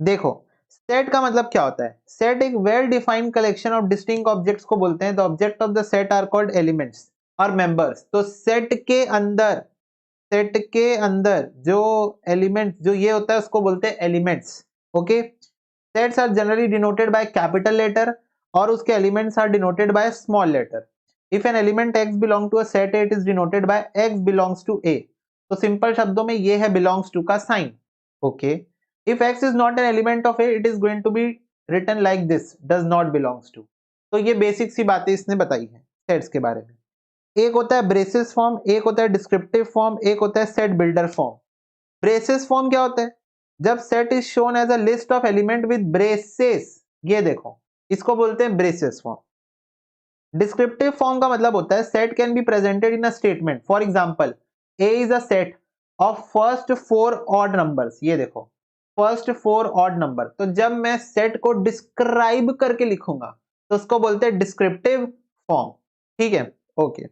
देखो सेट का मतलब क्या होता है, सेट एक well defined collection of distinct objects को बोलते हैं। The object of the set are called elements और मेंबर्स। तो सेट के अंदर जो एलिमेंट जो ये होता है उसको बोलते हैं elements. Okay, sets are generally denoted by capital letter और उसके elements are denoted by small letter. If an element x belong to a set A, it is denoted by x belongs to A। तो simple शब्दों में ये है belongs to का sign. Okay, if x is not an element of A, it is going to be written like this, does not belongs to. तो ये basic सी बातें इसने बताई है सेट्स के बारे में। एक होता है ब्रेसेस फॉर्म, एक होता है डिस्क्रिप्टिव फॉर्म, एक होता है set builder form. Braces form क्या होता है, जब set is shown as a list of element with braces, ये देखो इसको बोलते हैं ब्रेसेस फॉर्म। डिस्क्रिप्टिव फॉर्म का मतलब होता है set can be presented in a statement. For example, A is a set of first 4 odd numbers. ये देखो फर्स्ट 4 ऑड नंबर, तो जब मैं सेट को डिस्क्राइब करके लिखूंगा तो उसको बोलते हैं डिस्क्रिप्टिव फॉर्म। ठीक है, okay.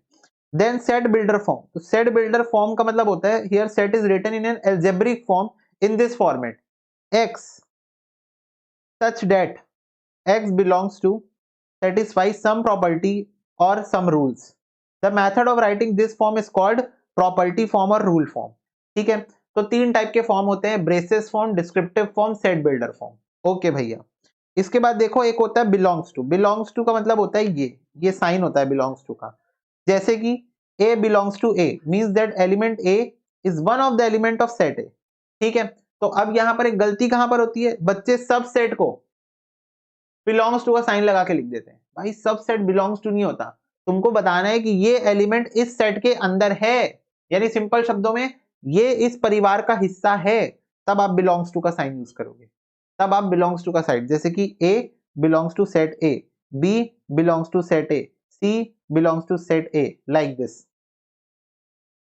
Then set builder form, तो सेट बिल्डर फॉर्म का मतलब होता है here set is written in an algebraic form in this format x such that x belongs to satisfy some property or some rules. The method of writing this form is called property form or rule form. ठीक है, तो तीन type के form होते हैं, braces form, descriptive form, set builder form. Okay भैया, इसके बाद देखो एक होता है बिलोंग्स टू। बिलोंग्स टू का मतलब होता है ये साइन होता है बिलोंग्स टू का। जैसे कि A belongs to A means that element A is one of the element of set A। ठीक है, तो अब यहां पर एक गलती कहां पर होती है, बच्चे सब सेट को बिलोंग्स टू का साइन लगा के लिख देते हैं। भाई सब सेट बिलोंग्स टू नहीं होता, तुमको बताना है कि ये एलिमेंट इस सेट के अंदर है, यानी सिंपल शब्दों में ये इस परिवार का हिस्सा है, तब आप बिलोंग्स टू का साइन यूज करोगे। तब आप बिलोंग्स टू का साइन, जैसे कि A belongs to set A, B belongs to set A, C belongs to set A, like this.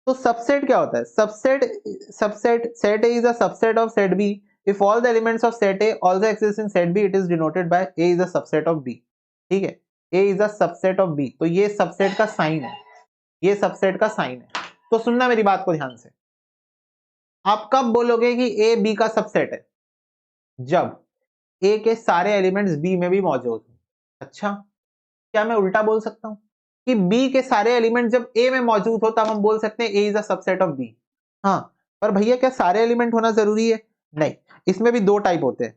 तो सबसेट क्या होता है, subset set A is a subset of set B if all the elements of set A also exist in set B, it is denoted by A is a subset of B। ठीक है, A is a subset of B, तो ये subset का sign है, ये subset का sign है। तो सुनना मेरी बात को ध्यान से, आप कब बोलोगे कि A B का सबसेट है, जब A के सारे एलिमेंट्स B में भी मौजूद हैं। अच्छा, क्या मैं उल्टा बोल सकता हूं कि B के सारे एलिमेंट जब A में मौजूद हो तब हम बोल सकते हैं A is a subset of B। हाँ, पर भैया क्या सारे एलिमेंट होना जरूरी है? नहीं, इसमें भी दो टाइप होते हैं,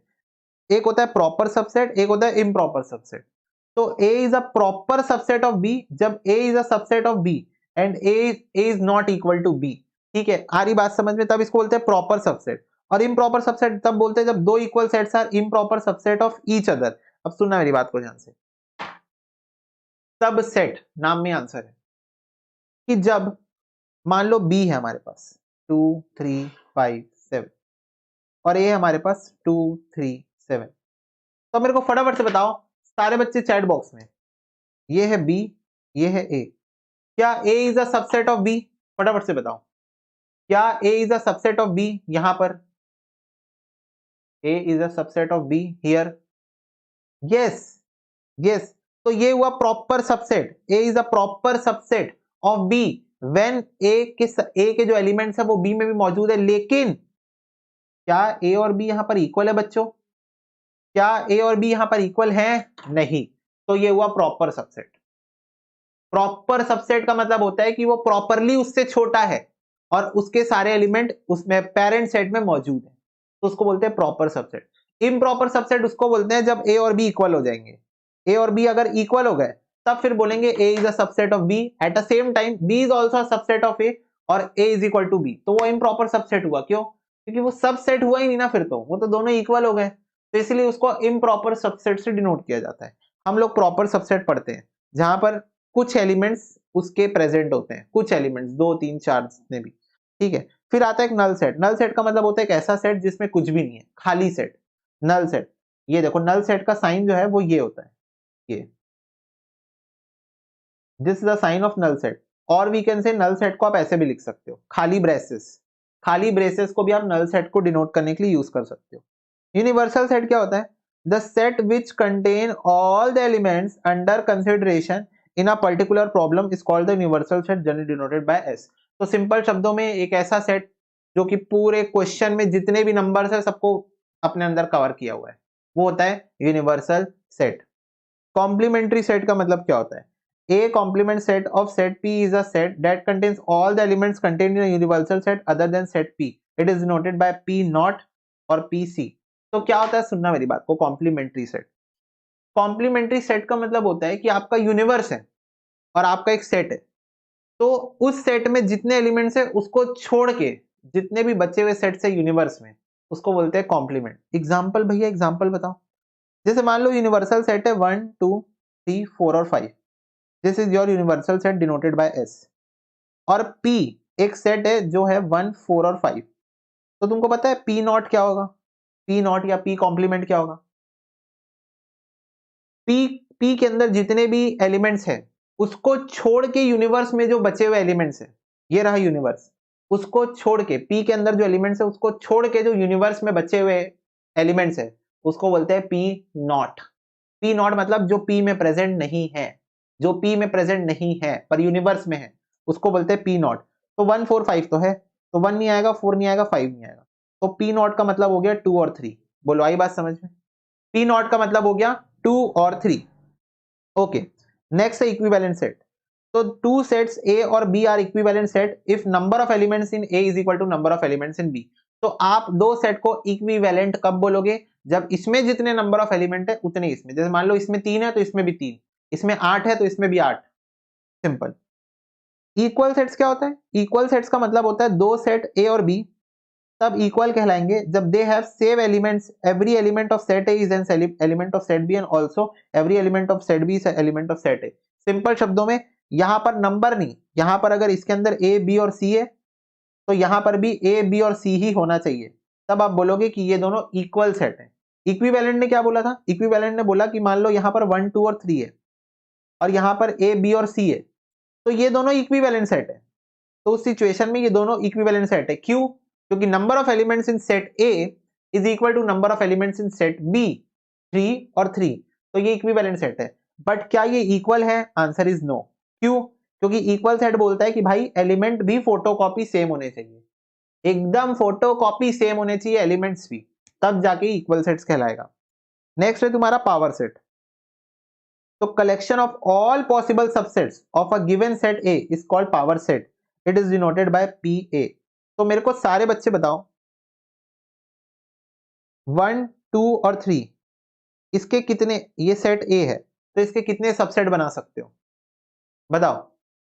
एक होता है प्रॉपर सबसेट, एक होता है इम्प्रॉपर सबसेट। तो A is a proper subset of B जब A is a subset of B and A is not equal to B। ठीक है, आ रही बात समझ में, तब इसको बोलते हैं प्रॉपर सबसेट। और इम्प्रॉपर सबसेट तब बोलते हैं जब दो equal sets are improper subset of each other. अब सुनना मेरी बात को ध्यान से, सबसेट नाम में आंसर है कि जब मान लो B है हमारे पास 2 3 5 7 और A है हमारे पास 2 3 7, तो मेरे को फटाफट से बताओ सारे बच्चे चैट बॉक्स में, ये है B, ये है A, क्या A is a subset of B? फटाफट से बताओ, क्या A is a subset of B? यहां पर A is a subset of B here, yes yes. तो ये हुआ proper subset, A is a proper subset of B when A के जो एलिमेंट्स है वो B में भी मौजूद है। लेकिन क्या A और B यहां पर इक्वल है बच्चों? क्या A और B यहां पर इक्वल है? नहीं, तो ये हुआ प्रॉपर सबसेट। प्रॉपर सबसेट का मतलब होता है कि वो प्रॉपरली उससे छोटा है और उसके सारे एलिमेंट उसमें पेरेंट सेट में मौजूद है, तो उसको बोलते हैं प्रॉपर सबसेट। इम्प्रॉपर सबसेट उसको बोलते हैं जब A और B इक्वल हो जाएंगे। A और B अगर इक्वल हो गए तब फिर बोलेंगे A is a subset of B, at the same time B is also a subset of A और A is equal to B, तो वो इम्प्रॉपर सबसेट हुआ। क्यों? क्योंकि वो सबसेट हुआ ही नहीं ना, फिर तो वो तो दोनों इक्वल हो गए, तो इसलिए उसको इम्प्रॉपर सबसेट से डिनोट किया जाता है। हम लोग प्रॉपर सबसेट पढ़ते हैं जहां पर कुछ एलिमेंट्स उसके प्रेजेंट होते हैं, कुछ एलिमेंट्स 2 3 4 जितने भी। ठीक है, फिर आता है एक नल सेट। नल सेट का मतलब होता है एक ऐसा सेट जिसमें कुछ भी नहीं है, खाली सेट, नल सेट। ये देखो नल सेट का साइन जो है वो ये होता है, ये this is the sign of null set. और we can say null set को आप ऐसे भी लिख सकते हो, खाली ब्रेसेस। खाली ब्रेसेस को भी आप नल सेट को डिनोट करने के लिए यूज कर सकते हो। यूनिवर्सल सेट क्या होता है? The set which contain all the elements under consideration in a particular problem is called the universal set, generally denoted by S. तो सिंपल शब्दों में एक ऐसा सेट जो कि पूरे क्वेश्चन में जितने भी नंबर्स है सबको अपने अंदर कवर किया हुआ है, वो होता है यूनिवर्सल सेट। कॉम्प्लीमेंट्री सेट का मतलब क्या होता है? A complement set of set P is a set that contains all the elements contained in a universal set other than set P. It is denoted by P naught और PC. तो क्या होता है, सुनना मेरी बात को, कॉम्प्लीमेंट्री सेट। कॉम्प्लीमेंट्री सेट का मतलब होता है कि आपका यूनिवर्स है और आपका एक सेट है, तो उस सेट में जितने एलिमेंट्स है उसको छोड़ के जितने भी बचे हुए सेट्स है यूनिवर्स में, उसको बोलते हैं कॉम्प्लीमेंट। एग्जाम्पल भैया, एग्जाम्पल बताओ। जैसे मान लो यूनिवर्सल सेट है 1 2 3 4 और 5, this is your universal set denoted by S। और P एक सेट है जो है 1 4 और 5, तो तुमको पता है P नॉट क्या होगा? P नॉट या P कॉम्प्लीमेंट क्या होगा? P के अंदर जितने भी एलिमेंट्स हैं उसको छोड़ के यूनिवर्स में जो बचे हुए एलिमेंट्स हैं, ये रहा यूनिवर्स, उसको छोड़ के P के अंदर जो एलिमेंट्स है उसको छोड़ के जो यूनिवर्स में बचे हुए एलिमेंट्स है उसको बोलते हैं P नॉट। P नॉट मतलब जो P में प्रेजेंट नहीं है, जो P में प्रेजेंट नहीं है पर यूनिवर्स में है, उसको बोलते हैं P नॉट। तो 1 4 5 तो है, तो 1 नहीं आएगा, 4 नहीं आएगा, 5 नहीं आएगा, तो P नॉट का मतलब हो गया 2 और 3। बोलो आई बात समझ में? P नॉट का मतलब हो गया 2 और 3। ओके, नेक्स्ट है इक्विवेलेंट सेट। तो टू सेट्स A और B are equivalent set if number of elements in A is equal to number of elements in B। तो आप दो सेट को इक्विवेलेंट कब बोलोगे? जब इसमें जितने नंबर ऑफ एलिमेंट है उतने इसमें। जैसे मान लो इसमें 3 है तो इसमें भी 3, इसमें 8 है तो इसमें भी 8। सिंपल। इक्वल सेट्स क्या होता है? इक्वल सेट्स का मतलब होता है दो सेट A और B तब इक्वल कहलाएंगे जब they have same elements, every element of set A is an element of set B and also every element of set B is element of set A। Simple शब्दों में यहां पर number नहीं, यहां पर अगर इसके अंदर A B और C है तो यहां पर भी A B और C ही होना चाहिए, तब आप बोलोगे कि ये दोनों इक्वल सेट है। इक्विवेलेंट ने क्या बोला था? इक्विवेलेंट ने बोला कि मान लो यहां पर 1 2 और 3 है और यहां पर A B और C है, तो ये दोनों इक्विवेलेंट सेट है। तो उस सिचुएशन में ये दोनों इक्विवेलेंट सेट है। क्यों? क्योंकि number of elements in set A is equal to number of elements in set B, 3 और 3, तो ये इक्विवेलेंट सेट है। बट क्या ये इक्वल है? Answer is no. क्यों? क्योंकि इक्वल सेट बोलता है कि भाई एलिमेंट भी फोटोकॉपी सेम होने चाहिए, एकदम फोटोकॉपी सेम होने चाहिए एलिमेंट्स भी, तब जाके इक्वल सेट्स कहलाएगा। नेक्स्ट है तुम्हारा पावर सेट। तो collection of all possible subsets of a given set A is called power set. It is denoted bye PA। तो मेरे को सारे बच्चे बताओ 1 2 और 3 इसके कितने, ये सेट A है तो इसके कितने सबसेट बना सकते हो? बताओ,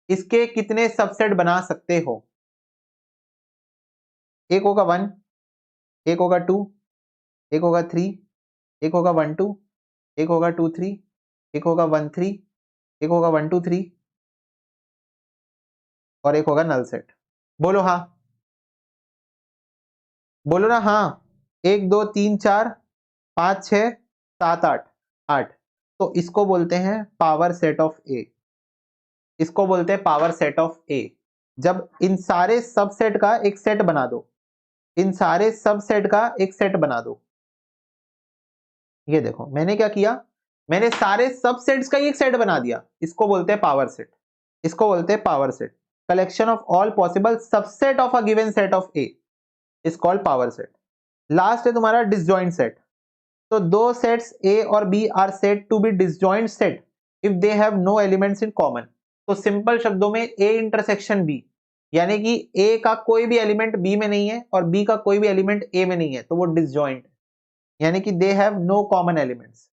इसके कितने सबसेट बना सकते हो? एक होगा 1, एक होगा 2, एक होगा 3, एक होगा 1 2, एक होगा 2 3, एक होगा 1 3, एक होगा 1 2 3 और एक होगा नल सेट। बोलो हाँ, बोलो ना हाँ। 1 2 3 4 5 6 7 8, 8। तो इसको बोलते हैं पावर सेट ऑफ A। इसको बोलते हैं पावर सेट ऑफ A। जब इन सारे सबसेट का एक सेट बना दो, इन सारे सबसेट का एक सेट बना दो। ये देखो मैंने क्या किया, मैंने सारे सबसेट्स का एक सेट बना दिया, इसको बोलते हैं पावर सेट। इसको बोलते हैं power set. Collection of all possible subset of a given set of A is called power set. Last है तुम्हारा डिसजॉइंट सेट। तो दो सेट्स A और B are set to be disjoint set if they have no elements in common. तो simple शब्दों में A intersection B, यानी कि A का कोई भी एलिमेंट B में नहीं है और B का कोई भी एलिमेंट A में नहीं है, तो वो डिसजॉइंट है, यानी कि they have no common elements.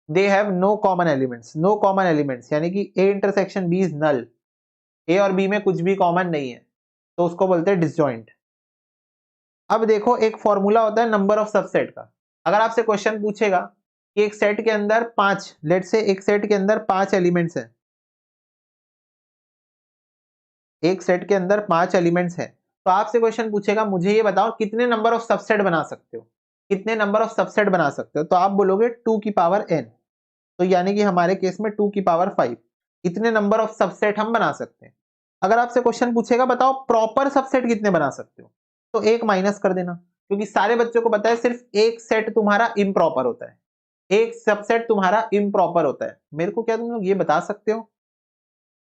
They have no common elements, no common elements यानी कि A intersection B is null. A और B में कुछ भी कॉमन नहीं है, तो उसको बोलते हैं डिसजॉइंट। अब देखो एक फॉर्मूला होता है नंबर ऑफ सबसेट का। अगर आपसे क्वेश्चन पूछेगा कि एक सेट के अंदर 5, लेट से एक सेट के अंदर 5 एलिमेंट्स हैं, एक सेट के अंदर 5 एलिमेंट्स हैं, तो आपसे क्वेश्चन पूछेगा मुझे ये बताओ कितने नंबर ऑफ सबसेट बना सकते हो, कितने नंबर ऑफ सबसेट बना सकते हो? तो आप बोलोगे 2 की पावर n, तो यानी कि हमारे केस में 2 की पावर 5, इतने नंबर ऑफ सबसेट हम बना सकते हैं। अगर आपसे क्वेश्चन पूछेगा बताओ प्रॉपर सबसेट कितने बना सकते हो, तो एक माइनस कर देना, क्योंकि सारे बच्चों को पता है सिर्फ एक सेट तुम्हारा इम्प्रॉपर होता है, एक सबसेट तुम्हारा इम्प्रॉपर होता है। मेरे को क्या तुम लोग ये बता सकते हो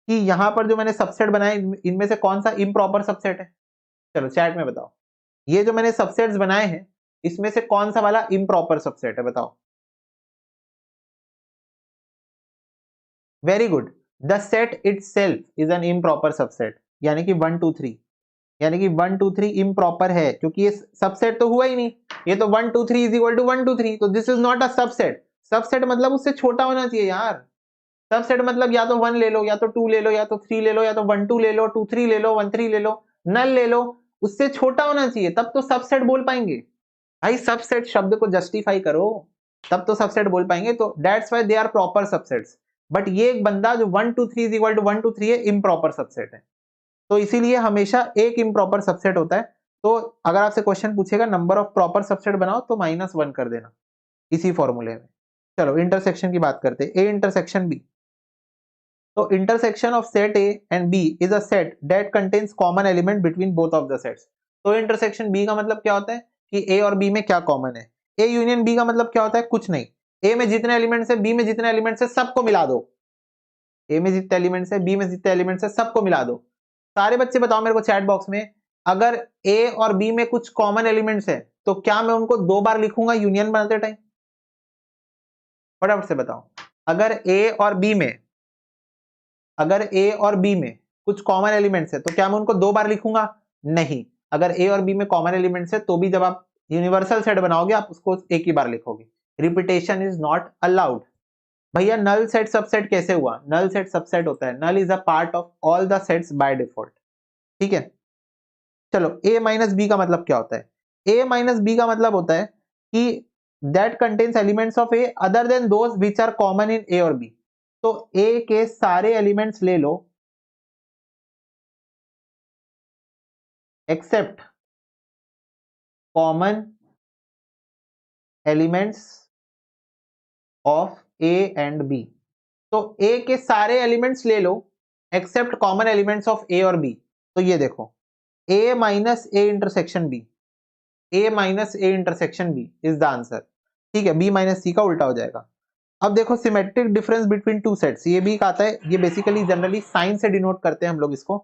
कि यहां पर जो मैंने सबसेट बनाए इनमें से कौन सा इम्प्रॉपर सबसेट है? चलो चैट में बताओ। ये जो मैंने सबसेट्स बनाए हैं इसमें से कौन सा वाला इम्प्रॉपर सबसेट है बताओ? Very good, the set itself is an improper subset, यानी कि 1 2 3, यानी कि 1 2 3 इम्प्रॉपर है क्योंकि ये सबसेट तो हुआ ही नहीं, ये तो 1 2 3 इज इक्वल टू 1 2 3, तो this is not a subset. Subset मतलब उससे छोटा होना चाहिए यार, सबसेट मतलब या तो 1 ले लो, या तो 2 ले लो, या तो 3 ले लो, या तो 1 2 ले लो, 2 3 ले लो, 1 3 ले लो, नल ले लो, उससे छोटा होना चाहिए, तब तो सबसेट बोल पाएंगे। भाई सबसेट शब्द को जस्टिफाई करो, तब तो सबसेट बोल पाएंगे, तो that's why they are proper subsets. But ये एक बंदा जो 1 2 3 इज इक्वल टू 1 2 3 है, इम्प्रॉपर सबसेट है, तो इसीलिए हमेशा एक इम्प्रॉपर सबसेट होता है। तो अगर आपसे क्वेश्चन पूछेगा नंबर ऑफ प्रॉपर सबसेट बनाओ तो -1 कर देना इसी फॉर्मूले में। चलो इंटरसेक्शन की बात करते हैं, ए इंटरसेक्शन बी। तो intersection of set A and B is a set that contains common element between both of the sets. तो इंटरसेक्शन बी का मतलब क्या होता है कि ए और बी में क्या कॉमन है। ए यूनियन बी का मतलब क्या होता है, कुछ नहीं, ए में जितने एलिमेंट्स है, बी में जितने एलिमेंट्स है, सबको मिला दो। ए में जितने एलिमेंट्स है, बी में जितने एलिमेंट्स है, सबको मिला दो। सारे बच्चे बताओ मेरे को चैट बॉक्स में, अगर ए और बी में कुछ कॉमन एलिमेंट्स है तो क्या मैं उनको 2 बार लिखूंगा यूनियन बनाते टाइम? फटाफट से बताओ। अगर ए और बी में, अगर ए और बी में कुछ कॉमन एलिमेंट्स है तो क्या मैं उनको 2 बार लिखूंगा? नहीं। अगर ए और बी में कॉमन एलिमेंट्स है तो भी जब आप यूनिवर्सल सेट बनाओगे आप उसको एक ही बार लिखोगे। Repetition is not allowed. भैया नल सेट सबसेट कैसे हुआ? नल सेट सबसेट होता है, null is a part of all the sets by default. ठीक है, चलो a माइनस बी का मतलब क्या होता है? a माइनस बी का मतलब होता है कि that contains elements of A other than those which are common in A और बी। तो a के सारे एलिमेंट्स ले लो except common elements of A and B. तो a के सारे एलिमेंट्स ले लो except common elements of A और बी। तो ये देखो a minus A intersection B, a minus A intersection B is the answer. ठीक है, b माइनस सी का उल्टा हो जाएगा। अब देखो symmetric difference between two sets, ये भी एक आता है, ये बेसिकली जनरली साइन से डिनोट करते हैं हम लोग इसको।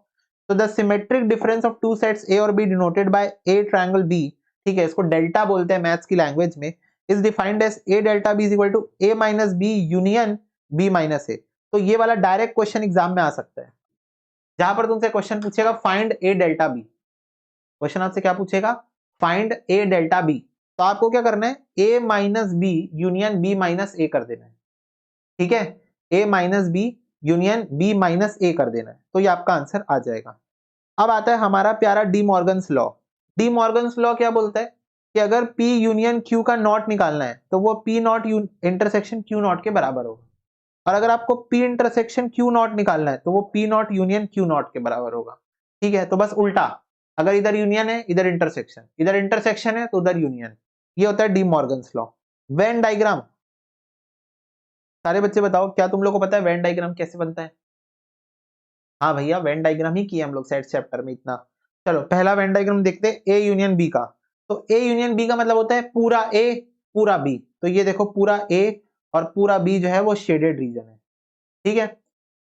तो the symmetric difference of two sets A और B denoted by A triangle B, ठीक है, इसको डेल्टा बोलते हैं मैथ्स की लैंग्वेज में, is defined as A delta B is equal to A minus B union B minus A. तो ये वाला डायरेक्ट क्वेश्चन एग्जाम में आ सकता है, जहां पर तुमसे क्वेश्चन पूछेगा find A delta B. Question आपसे क्या पूछेगा? Find A delta B. तो आपको क्या करना है, A minus B union B minus A कर देना है। ठीक है, a minus B union b minus A कर देना है, तो ये आपका आंसर आ जाएगा। अब आता है हमारा प्यारा D Morgan's law. D Morgan's law क्या बोलता है कि अगर p यूनियन q का नॉट निकालना है तो वो p not intersection q not के बराबर होगा, और अगर आपको p इंटरसेक्शन q नॉट निकालना है तो वो p not union q not के बराबर होगा। ठीक है, तो बस उल्टा, अगर इधर यूनियन है इधर इंटरसेक्शन, इधर इंटरसेक्शन है तो उधर यूनियन। ये होता है D Morgan's law. Venn diagram, सारे बच्चे बताओ क्या तुम लोग को पता है वेन डायग्राम कैसे बनता है? हाँ भैया वेन डायग्राम ही किया हम लोग सेट चैप्टर में इतना। चलो पहला वेन डायग्राम देखते हैं, ए यूनियन बी का। तो ए यूनियन बी का मतलब होता है पूरा ए पूरा बी। तो ये देखो पूरा ए और पूरा बी जो है वो शेडेड रीजन है। ठीक है,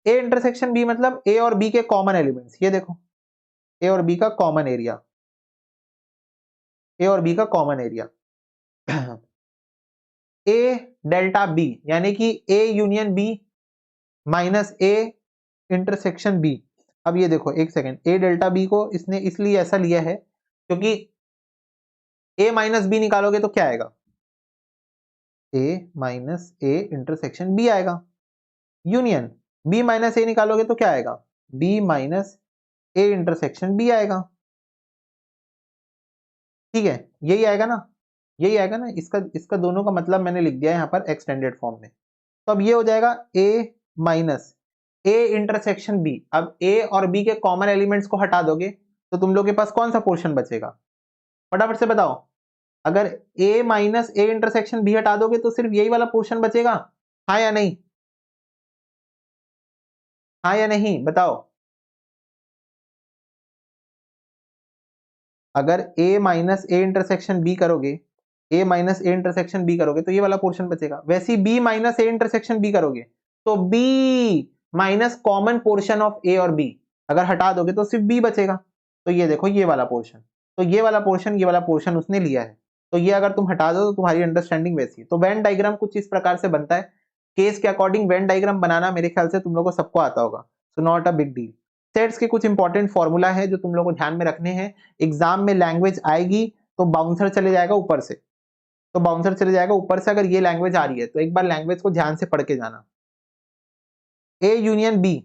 ए इंटरसेक्शन बी मतलब ए और बी के कॉमन एलिमेंट्स, ये देखो ए और बी का कॉमन एरिया, ए और बी का common area. A delta B यानी कि A union B minus A intersection B. अब ये देखो एक सेकेंड, ए डेल्टा बी को इसने इसलिए ऐसा लिया है क्योंकि ए माइनस बी निकालोगे तो क्या आएगा, A minus A intersection B आएगा, यूनियन बी माइनस ए निकालोगे तो क्या आएगा, B minus A intersection B आएगा। ठीक है, यही आएगा ना, यही आएगा ना, इसका इसका दोनों का मतलब मैंने लिख दिया है यहाँ पर एक्सटेंडेड फॉर्म में। तो अब ये हो जाएगा ए माइनस ए इंटरसेक्शन बी। अब ए और बी के कॉमन एलिमेंट्स को हटा दोगे तो तुम लोग के पास कौन सा पोर्शन बचेगा, फटाफट से बताओ। अगर a minus A intersection B हटा दोगे तो सिर्फ यही वाला पोर्शन बचेगा, हाँ या नहीं, हाँ या नहीं बताओ। अगर a minus A intersection B करोगे, a minus A intersection B करोगे तो ये वाला पोर्शन बचेगा। वैसे b minus A intersection B करोगे तो b minus common portion of a और b, अगर हटा दोगे तो सिर्फ b बचेगा। तो ये देखो ये वाला पोर्शन, तो ये वाला पोर्शन, ये वाला पोर्शन उसने लिया है। तो ये अगर तुम हटा दो तो तुम्हारी अंडरस्टैंडिंग वैसी है। तो वेन डायग्राम कुछ इस प्रकार से बनता है। केस के अकॉर्डिंग वेन डायग्राम बनाना मेरे ख्याल से तुम लोगों को सबको आता होगा, so not a big deal. Sets के कुछ इंपॉर्टेंट फॉर्मूला है जो तुम लोगों को ध्यान में रखने हैं। एग्जाम में लैंग्वेज आएगी तो बाउंसर चले जाएगा ऊपर से, तो बाउंसर चले जाएगा ऊपर से। अगर ये लैंग्वेज आ रही है तो एक बार लैंग्वेज को ध्यान से पढ़ के जाना। A union B,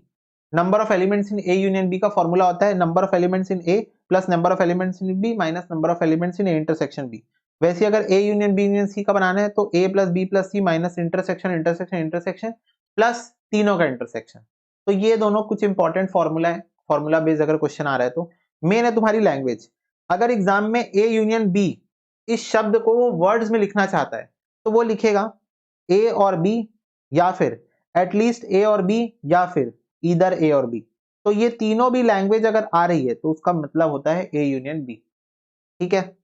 number of elements in A union B का फॉर्मूला होता है number of elements in A plus number of elements in B minus number of elements in A intersection B. वैसे अगर A union B union C का बनाना है तो A plus B plus C minus intersection intersection intersection plus तीनों का intersection. तो ये दोनों कुछ इंपॉर्टेंट फॉर्मूला है, फॉर्मूला बेस्ड अगर क्वेश्चन आ रहा है तो। मेन है तुम्हारी लैंग्वेज। अगर एग्जाम में ए यूनियन बी इस शब्द को वो वर्ड्स में लिखना चाहता है तो वो लिखेगा ए और बी, या फिर एटलीस्ट ए और बी, या फिर इधर ए और बी। तो ये तीनों भी लैंग्वेज अगर आ रही है तो उसका मतलब होता है ए यूनियन बी। ठीक है,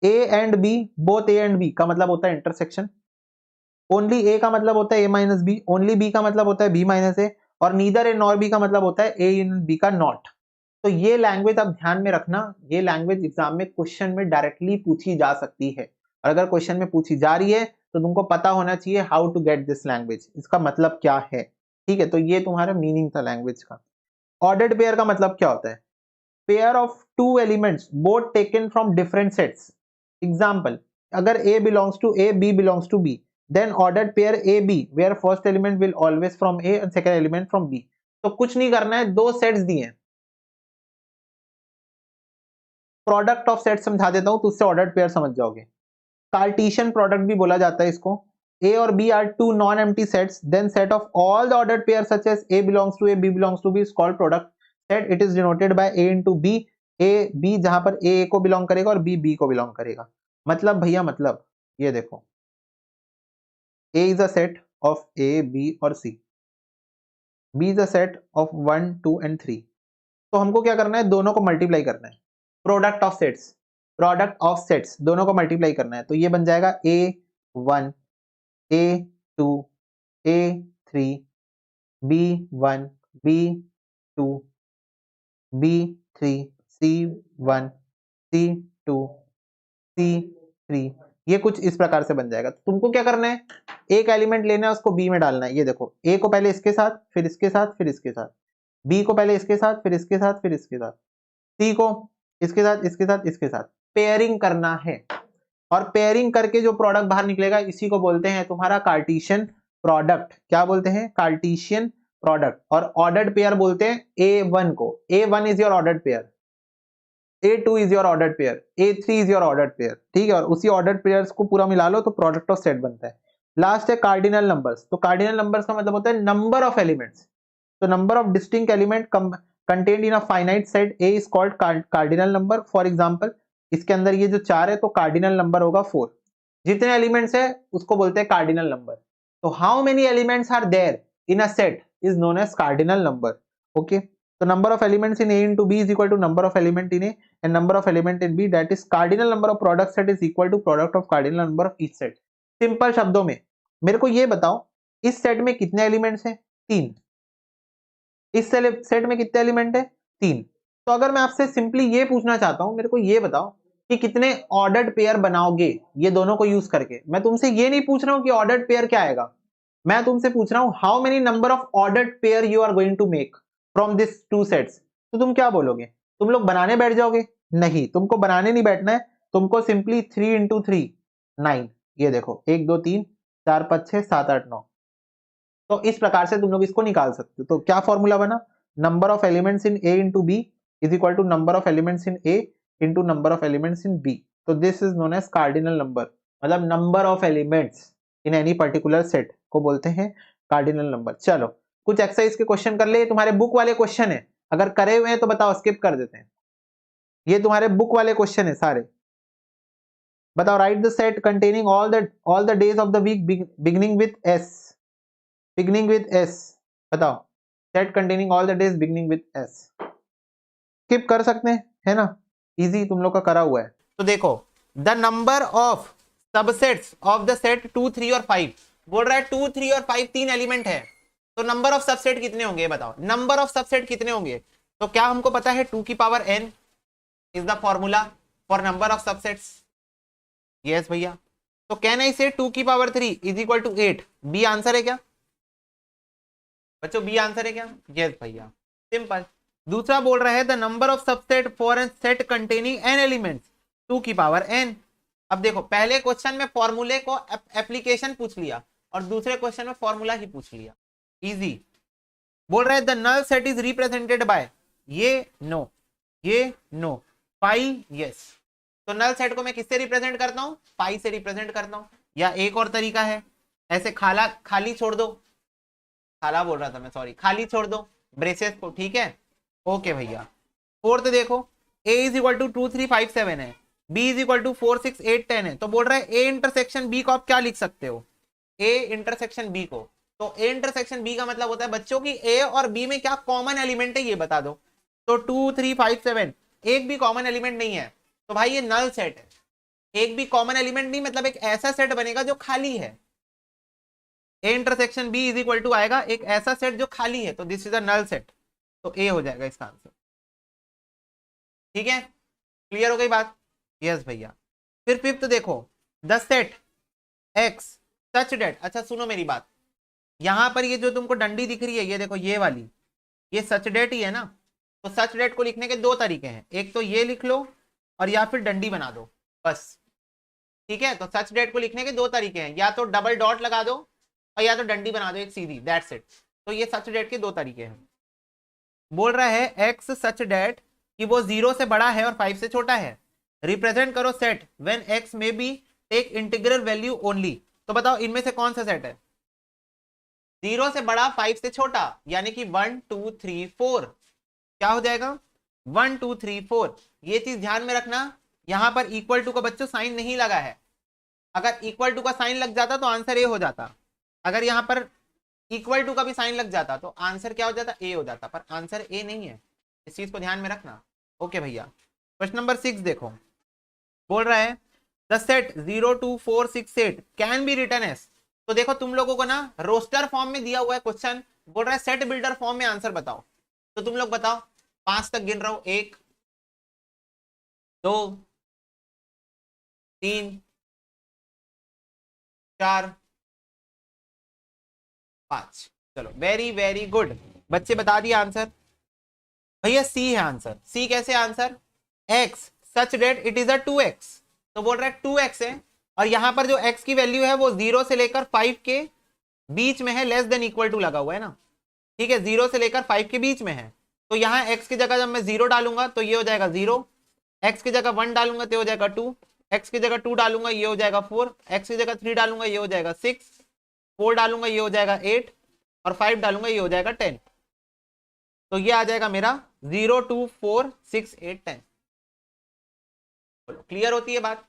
A and B, both A and B का मतलब होता है इंटरसेक्शन। ओनली ए का मतलब होता है A minus B, only B का मतलब होता है बी माइनस ए, और नीदर ए नॉर बी का मतलब होता है ए यूनियन बी का नॉट। तो ये लैंग्वेज आप ध्यान में रखना, ये लैंग्वेज एग्जाम में क्वेश्चन में डायरेक्टली पूछी जा सकती है। और अगर क्वेश्चन में पूछी जा रही है तो तुमको पता होना चाहिए how to get this language, इसका मतलब क्या है। ठीक है, तो ये तुम्हारा मीनिंग था लैंग्वेज का। ऑर्डर्ड पेयर का मतलब क्या होता है? Pair of two elements both taken from different sets. Example, अगर A belongs to A, B belongs to B, then ordered pair AB where first element will always from A and second element from B। तो कुछ नहीं करना है, दो sets दिए हैं, product of set समझा देता हूं तो उससे ऑर्डर्ड पेयर समझ जाओगे। कार्टेशियन प्रोडक्ट भी बोला जाता है इसको। A और B are two non-empty sets, then set of all the ordered pairs such as A belongs to A, B belongs to B is called product set. It is denoted by A into B, A B जहां पर A को belong करेगा और B B को belong करेगा। मतलब भैया मतलब ये देखो, A is a set of A, B और C, B is a set of 1, 2 and 3। तो हमको क्या करना है, दोनों को मल्टीप्लाई करना है। Product of sets, product of sets दोनों को मल्टीप्लाई करना है। तो ये बन जाएगा A1, A2, A3, B1, B2, B3, C1, C2, C3। ये कुछ इस प्रकार से बन जाएगा। तो तुमको क्या करना है, एक एलिमेंट लेना है, उसको बी में डालना है। ये देखो, ए को पहले इसके साथ, फिर इसके साथ, फिर इसके साथ, बी को पहले इसके साथ, फिर इसके साथ, फिर इसके साथ, सी को इसके साथ, इसके साथ, इसके साथ, पेयरिंग करना है। और पेयरिंग करके जो प्रोडक्ट बाहर निकलेगा इसी को बोलते हैं तुम्हारा कार्टेशियन प्रोडक्ट। क्या बोलते हैं? Cartesian product. और ऑर्डर्ड पेयर बोलते हैं A1 को। A1 is your ordered pair, A2 is your ordered pair, A3 is your ordered pair. ठीक है, और उसी ऑर्डर्ड पेयर्स को पूरा मिला लो तो प्रोडक्ट ऑफ सेट बनता है। लास्ट है कार्डिनल नंबर्स। तो कार्डिनल नंबर्स का मतलब होता है नंबर ऑफ एलिमेंट्स। तो number of distinct element contained in a finite set A is called cardinal number. For example, इसके अंदर ये जो 4 है तो कार्डिनल नंबर होगा 4। जितने एलिमेंट्स है उसको बोलते हैं कार्डिनल नंबर। तो how many elements are there in a set is known as cardinal number. Okay, तो number of elements in A into B is equal to number of element in A and number of element in B, that is cardinal number of product set is equal to product of cardinal number of each set। Simple शब्दों में मेरे को ये बताओ, इस set में कितने elements हैं? 3। इस सेट में कितने एलिमेंट है? 3। तो अगर मैं आपसे सिंपली ये पूछना चाहता हूं, मेरे को ये बताओ कि कितने ऑर्डर्ड पेयर बनाओगे ये दोनों को यूज करके। मैं तुमसे ये नहीं पूछ रहा हूं कि ऑर्डर्ड पेयर क्या आएगा, मैं तुमसे पूछ रहा हूं how many number of ordered pair you are going to make from this two sets. तो तुम क्या बोलोगे? तुम लोग बनाने बैठ जाओगे? नहीं, तुमको बनाने नहीं बैठना है, तुमको सिंपली 3 into 3 9। ये देखो 1 2 3 4 5 6 7 8 9। तो इस प्रकार से तुम लोग इसको निकाल सकते हो। तो क्या फॉर्मूला बना? Number of elements in A into B is equal to number of elements in A into number of elements in B। तो this is known as cardinal number. मतलब number of elements in any particular set को बोलते हैं cardinal number. चलो कुछ exercise के question कर ले, तुम्हारे बुक वाले क्वेश्चन है, अगर करे हुए हैं तो बताओ, स्किप कर देते हैं। ये तुम्हारे बुक वाले क्वेश्चन है सारे। बताओ, write the set containing all the days of the week beginning with S, beginning with S। बताओ, set containing all the days beginning with S। Skip कर सकते हैं, है ना, इजी तुम लोग का करा हुआ है। तो देखो, the number of subsets of the set 2 3 और 5 बोल रहा है 2 3 और 5 3 एलिमेंट है, तो नंबर ऑफ सबसेट कितने होंगे? बताओ, नंबर ऑफ सबसेट कितने होंगे? तो क्या हमको पता है 2 की power n is the formula for number of subsets. Yes भैया। तो कैन आई से 2 की power 3 is equal to 8, B answer है क्या बच्चों? बी आंसर है क्या? यस भैया, सिंपल। दूसरा बोल रहा है the number of subset for an set containing n elements 2 की पावर n। अब देखो पहले क्वेश्चन में फॉर्मूले को एप्लीकेशन पूछ लिया और दूसरे क्वेश्चन में फॉर्मूला ही पूछ लिया, इजी। बोल रहा है the null set is represented by, ये नो, ये नो, पाई यस। तो नल सेट को मैं किससे रिप्रेजेंट करता हूं? पाई से रिप्रेजेंट करता हूं। या एक और तरीका है, ऐसे खाली छोड़ दो, खाला बोल रहा था मैं, सॉरी, खाली छोड़ दो ब्रेसेस को, ठीक है। ओके भैया। फोर्थ देखो, a इज इक्वल टू 2 3 5 7 है, b इज इक्वल टू 4 6 8 10 है। तो बोल रहा है a इंटरसेक्शन b को आप क्या लिख सकते हो? a इंटरसेक्शन b को, तो a इंटरसेक्शन b का मतलब होता है बच्चों की a और b में क्या कॉमन एलिमेंट है ये बता दो। तो 2 3 5 7 एक भी कॉमन एलिमेंट नहीं है, तो भाई ये नल सेट है। एक भी कॉमन एलिमेंट नहीं मतलब एक ऐसा सेट बनेगा जो खाली है। A intersection B is equal to आएगा एक ऐसा सेट जो खाली है, तो this is a null set, तो ए हो जाएगा इसका आंसर। ठीक है, क्लियर हो गई बात? यस भैया। फिर फिफ्थ देखो, the set x such that, अच्छा सुनो मेरी बात, यहां पर ये जो तुमको डंडी दिख रही है ये देखो ये वाली, ये सच डेट ही है ना। तो सच डेट को लिखने के दो तरीके हैं, एक तो ये लिख लो और या फिर डंडी बना दो, बस। ठीक है, तो सच डेट को लिखने के दो तरीके हैं, या तो डबल डॉट लगा दो और या तो डंडी बना दो एक सीधी, दैट्स इट। तो ये सच डेट के दो तरीके हैं। बोल रहा है एक्स सच डेट कि वो 0 से बड़ा है और 5 से छोटा है, रिप्रेजेंट करो सेट व्हेन एक्स में be take integral value only. तो बताओ इनमें से कौन सा सेट है? 0 से बड़ा 5 से छोटा, यानी कि 1 2 3 4 क्या हो जाएगा? 1 2 3 4। ये चीज ध्यान में रखना, यहां पर इक्वल टू का बच्चों साइन नहीं लगा है। अगर इक्वल टू का साइन लग जाता तो आंसर ए हो जाता, अगर यहां पर इक्वल टू का भी साइन लग जाता तो आंसर क्या हो जाता? ए हो जाता, पर आंसर ए नहीं है, इस चीज को ध्यान में रखना। ओके भैया। क्वेश्चन नंबर 6 देखो, बोल रहा है the set 0 2 4 6 8 can be written as. तो देखो तुम लोगों को ना रोस्टर फॉर्म में दिया हुआ है क्वेश्चन, बोल रहा है सेट बिल्डर फॉर्म में आंसर बताओ। तो तुम लोग बताओ, 5 तक गिन रहा हूं, 1 2 3 4 5। चलो वेरी वेरी गुड, बच्चे बता दिया आंसर। भैया सी है आंसर। सी कैसे answer? X such that it is a 2x, तो बोल रहा है 2x है और यहां पर जो x की वैल्यू है वो 0 से लेकर 5 के बीच में है, लेस देन इक्वल टू लगा हुआ है ना। ठीक है, 0 से लेकर 5 के बीच में है, तो यहाँ x की जगह जब मैं 0 डालूंगा तो ये हो जाएगा 0, x की जगह 1 डालूंगा तो ये हो जाएगा 2, x की जगह 2 डालूंगा ये हो जाएगा 4, x की जगह 3 डालूंगा ये हो जाएगा 6, 4 डालूंगा ये हो जाएगा 8 और 5 डालूंगा ये हो जाएगा 10। तो ये आ जाएगा मेरा 0 2 4 6 8 10। क्लियर होती है बात?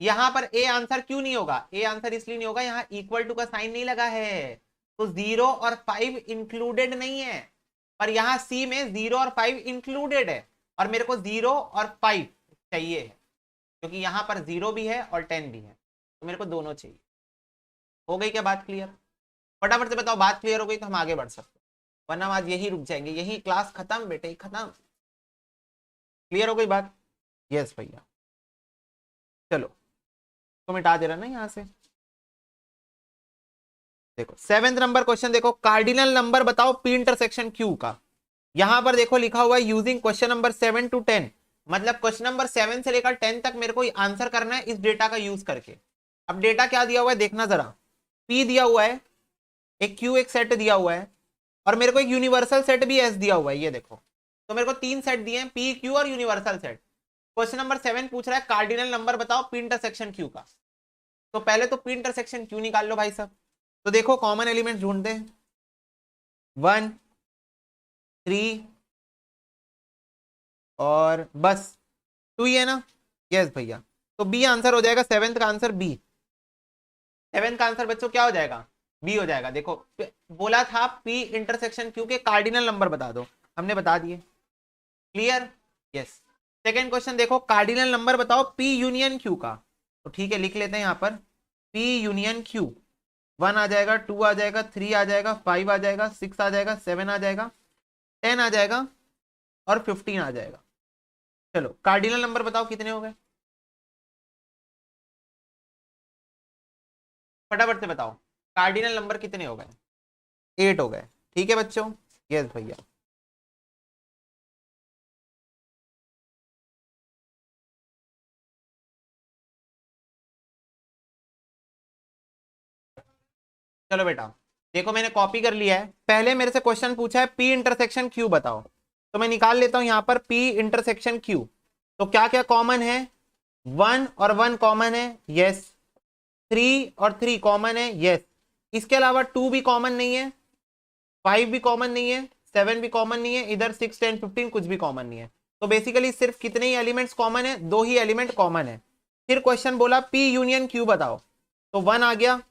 यहां पर ए आंसर क्यों नहीं होगा? ए आंसर इसलिए नहीं होगा, यहां इक्वल टू का साइन नहीं लगा है, तो 0 और 5 इंक्लूडेड नहीं है। पर यहां सी में 0 और 5 इंक्लूडेड है और मेरे को 0 और 5 चाहिए है, क्योंकि यहां पर 0 भी है और 10 भी है, तो मेरे को दोनों चाहिए। हो गई क्या बात क्लियर? फटाफट से बताओ, बात क्लियर हो गई तो हम आगे बढ़ सकते, वरना आज यही रुक जाएंगे, यही क्लास खत्म बेटे, खत्म। क्लियर हो गई बात? यस भैया। चलो तो मिटा दे रहा ना यहाँ से। देखो 7th नंबर क्वेश्चन देखो, कार्डिनल नंबर बताओ पी इंटरसेक्शन क्यू का। यहां पर देखो लिखा हुआ है यूजिंग क्वेश्चन नंबर 7 to 10, मतलब क्वेश्चन नंबर 7 से लेकर 10 तक मेरे को आंसर करना है इस डेटा का यूज करके। अब डेटा क्या दिया हुआ है देखना जरा, पी दिया हुआ है, एक क्यू एक सेट दिया हुआ है और मेरे को एक यूनिवर्सल सेट भी एस दिया हुआ है, ये देखो। तो मेरे को 3 सेट दिए हैं, पी क्यू और यूनिवर्सल सेट। क्वेश्चन नंबर 7 पूछ रहा है कार्डिनल नंबर बताओ पी इंटरसेक्शन क्यू का। तो पहले तो पी इंटरसेक्शन क्यू निकाल लो भाई साहब। तो देखो कॉमन एलिमेंट ढूंढते हैं, 1 3 और बस 2 ही है ना। यस भैया, तो बी आंसर हो जाएगा, 7th का आंसर बी। 7th का आंसर बच्चों क्या हो जाएगा? बी हो जाएगा। देखो बोला था पी इंटरसेक्शन क्यू के कार्डिनल नंबर बता दो, हमने बता दिए। क्लियर? यस। सेकेंड क्वेश्चन देखो, कार्डिनल नंबर बताओ पी यूनियन क्यू का। तो ठीक है लिख लेते हैं यहाँ पर, पी यूनियन क्यू। 1 आ जाएगा, 2 आ जाएगा, 3 आ जाएगा, 5 आ जाएगा, 6 आ जाएगा, 7 आ जाएगा, 10 आ जाएगा और 15 आ जाएगा। चलो कार्डिनल नंबर बताओ कितने हो गए? फटाफट से बताओ कार्डिनल नंबर कितने हो गए? 8 हो गए। ठीक है बच्चों, यस भैया। चलो बेटा देखो मैंने कॉपी कर लिया है। पहले मेरे से क्वेश्चन पूछा है पी इंटरसेक्शन क्यू बताओ, तो मैं निकाल लेता हूं यहां पर पी इंटरसेक्शन क्यू। तो क्या क्या कॉमन है? 1 और 1 कॉमन है, यस। 3 और 3 कॉमन है, यस। इसके अलावा 2 भी कॉमन नहीं है, 5 भी कॉमन नहीं है, 7 भी कॉमन नहीं है, इधर 6 10 15 कुछ भी कॉमन नहीं है। तो बेसिकली सिर्फ कितने ही एलिमेंट्स कॉमन है? 2 ही एलिमेंट कॉमन है। फिर क्वेश्चन बोला पी यूनियन क्यू बताओ, तो 1 आ गया,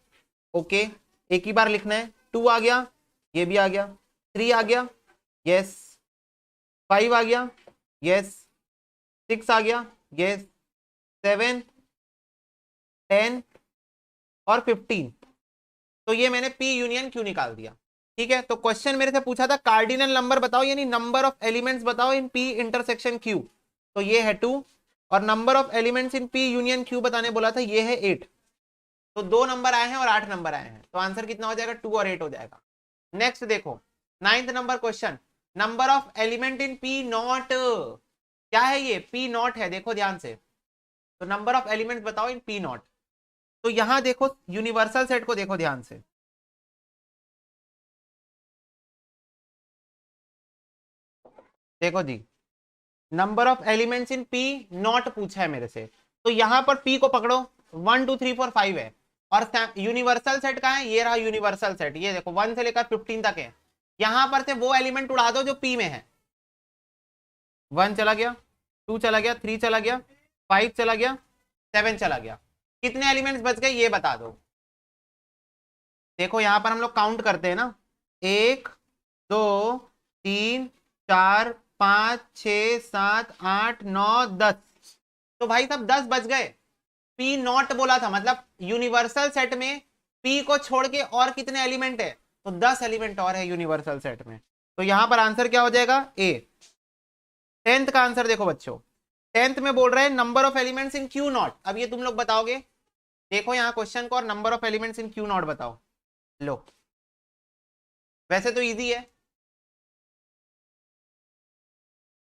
ओके, एक ही बार लिखना है। 2 आ गया, ये भी आ गया। 3 आ गया, यस। 5 आ गया, यस। 6 आ गया, यस। 7 10 और 15। तो ये मैंने पी यूनियन क्यू निकाल दिया। ठीक है, तो क्वेश्चन मेरे से पूछा था कार्डिनल नंबर बताओ, यानी नंबर ऑफ एलिमेंट्स बताओ इन पी इंटरसेक्शन क्यू, तो ये है 2। और number of elements in P union Q बताने बोला था, ये है 8। तो 2 नंबर आए हैं और 8 नंबर आए हैं, तो आंसर कितना हो जाएगा? 2 और 8 हो जाएगा। नेक्स्ट देखो 9th number question, number of element in P not. क्या है ये? पी नॉट है, देखो ध्यान से। तो नंबर ऑफ एलिमेंट बताओ इन पी नॉट। तो यहां देखो यूनिवर्सल सेट को देखो ध्यान से। देखो जी, number of elements in P naught पूछा है मेरे से, तो यहां पर पी को पकड़ो, 1 2 3 4 5 है। और यूनिवर्सल सेट का है, ये रहा यूनिवर्सल सेट, ये देखो 1 से लेकर 15 तक है। यहां पर से वो एलिमेंट उड़ा दो जो पी में है। 1 चला गया, 2 चला गया, 3 चला गया, 5 चला गया, 7 चला गया। कितने एलिमेंट्स बच गए ये बता दो। देखो यहां पर हम लोग काउंट करते हैं ना, 1 2 3 4 5 6 7 8 9 10। तो भाई साहब 10 बच गए। पी नॉट बोला था, मतलब यूनिवर्सल सेट में पी को छोड़ के और कितने एलिमेंट है? तो 10 एलिमेंट और है यूनिवर्सल सेट में। तो यहां पर आंसर क्या हो जाएगा? ए। 10th का आंसर देखो बच्चों, 10th में बोल रहे हैं number of elements in Q not. अब ये तुम लोग बताओगे, देखो यहाँ क्वेश्चन को, और number of elements in Q not बताओ। लो, वैसे तो इजी है।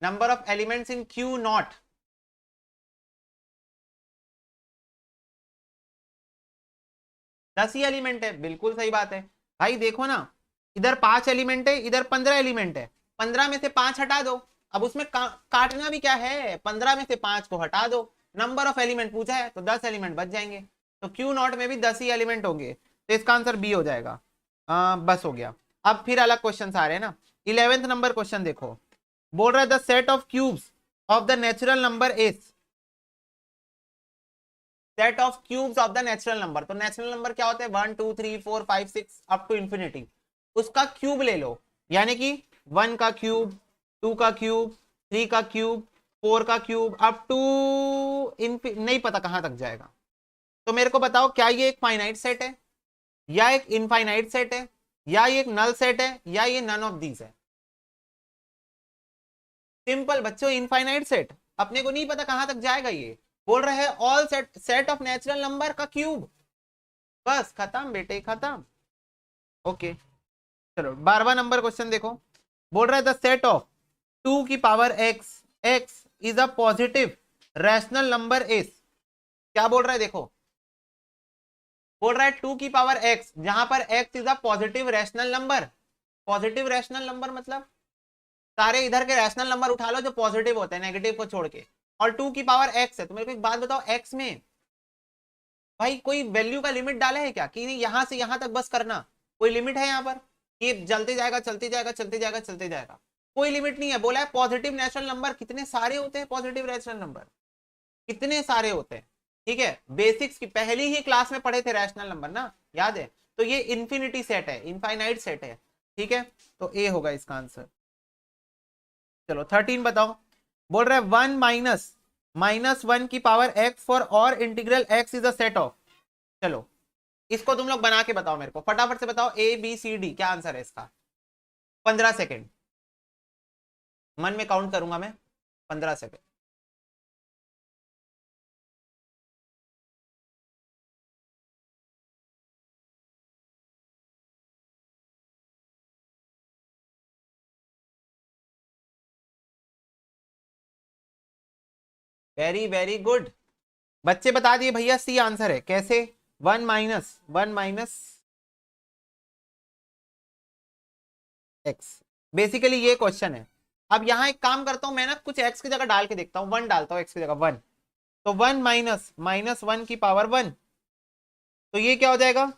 Number of elements in Q not, 10 he element है, बिल्कुल सही बात है। भाई देखो ना, इधर 5 एलिमेंट है, इधर 15 एलिमेंट है। 15 में से 5 हटा दो, अब उसमें काटना भी क्या है, 15 में से 5 को हटा दो। नंबर ऑफ एलिमेंट पूछा है तो 10 एलिमेंट बच जाएंगे। तो क्यू नॉट में भी 10 ही एलिमेंट होंगे, तो इसका आंसर बी हो जाएगा। बस हो गया। अब फिर अलग क्वेश्चन आ रहे हैं ना। 11th नंबर क्वेश्चन देखो, बोल रहा है the set of cubes of the natural number is. Set of cubes of the natural number, तो नेचुरल नंबर क्या होते हैं? 1 2 3 4 5 6 अप टू इंफिनिटी। उसका क्यूब ले लो, यानी कि 1 का क्यूब, 2 का क्यूब, 3 का क्यूब, 4 का क्यूब, अप टू नहीं पता कहां तक जाएगा। तो मेरे को बताओ क्या ये एक फाइनाइट सेट है, या एक इनफाइनाइट सेट है, या ये एक नल सेट है, या ये नन ऑफ दीज है? सिंपल बच्चों, इनफाइनाइट सेट। अपने को नहीं पता कहां तक जाएगा ये। बोल रहे हैं all set set of natural number का क्यूब। बस खत्म बेटे, खत्म। ओके, चलो 12वां नंबर क्वेश्चन देखो, बोल रहा है द सेट ऑफ 2 की power x, x is a positive rational number is. क्या बोल रहा है देखो, बोल रहा है 2 की पावर x, जहां पर x is a positive rational number. Positive rational number मतलब सारे इधर के रैशनल नंबर उठा लो जो पॉजिटिव होते हैं, नेगेटिव को छोड़ के। और 2 की पावर x है, तो मेरे को एक बात बताओ, x में भाई कोई वैल्यू का लिमिट डाला है क्या, कि नहीं यहां से यहां तक बस करना? कोई लिमिट है यहाँ पर? ये चलते जाएगा चलते जाएगा चलते जाएगा चलते जाएगा, कोई लिमिट नहीं है। बोला है पॉजिटिव नेचुरल नंबर कितने सारे होते हैं, पॉजिटिव नेचुरल नंबर कितने सारे होते हैं। ठीक है, बेसिक्स की पहली ही क्लास में पढ़े थे रैशनल नंबर ना, याद है? तो ये इंफिनिटी सेट है, इनफाइनाइट सेट है। ठीक है, तो ए होगा इसका आंसर। चलो 13 बताओ, बोल रहा है 1 माइनस -1 की पावर एक्स फॉर और integral x is a set of. चलो इसको तुम लोग बना के बताओ मेरे को, फटाफट से बताओ ए बी सी डी क्या आंसर है इसका। 15 सेकेंड, मन में काउंट करूंगा मैं, 15 सेकेंड। Very very good. बच्चे बता दिए भैया सी आंसर है। कैसे? 1 - 1 एक्स। बेसिकली ये क्वेश्चन है। अब यहाँ एक काम करता हूं मैं ना, कुछ एक्स की जगह डाल के देखता हूँ, 1 डालता हूँ एक्स की जगह 1। तो 1 - -1 तो ये क्या हो जाएगा?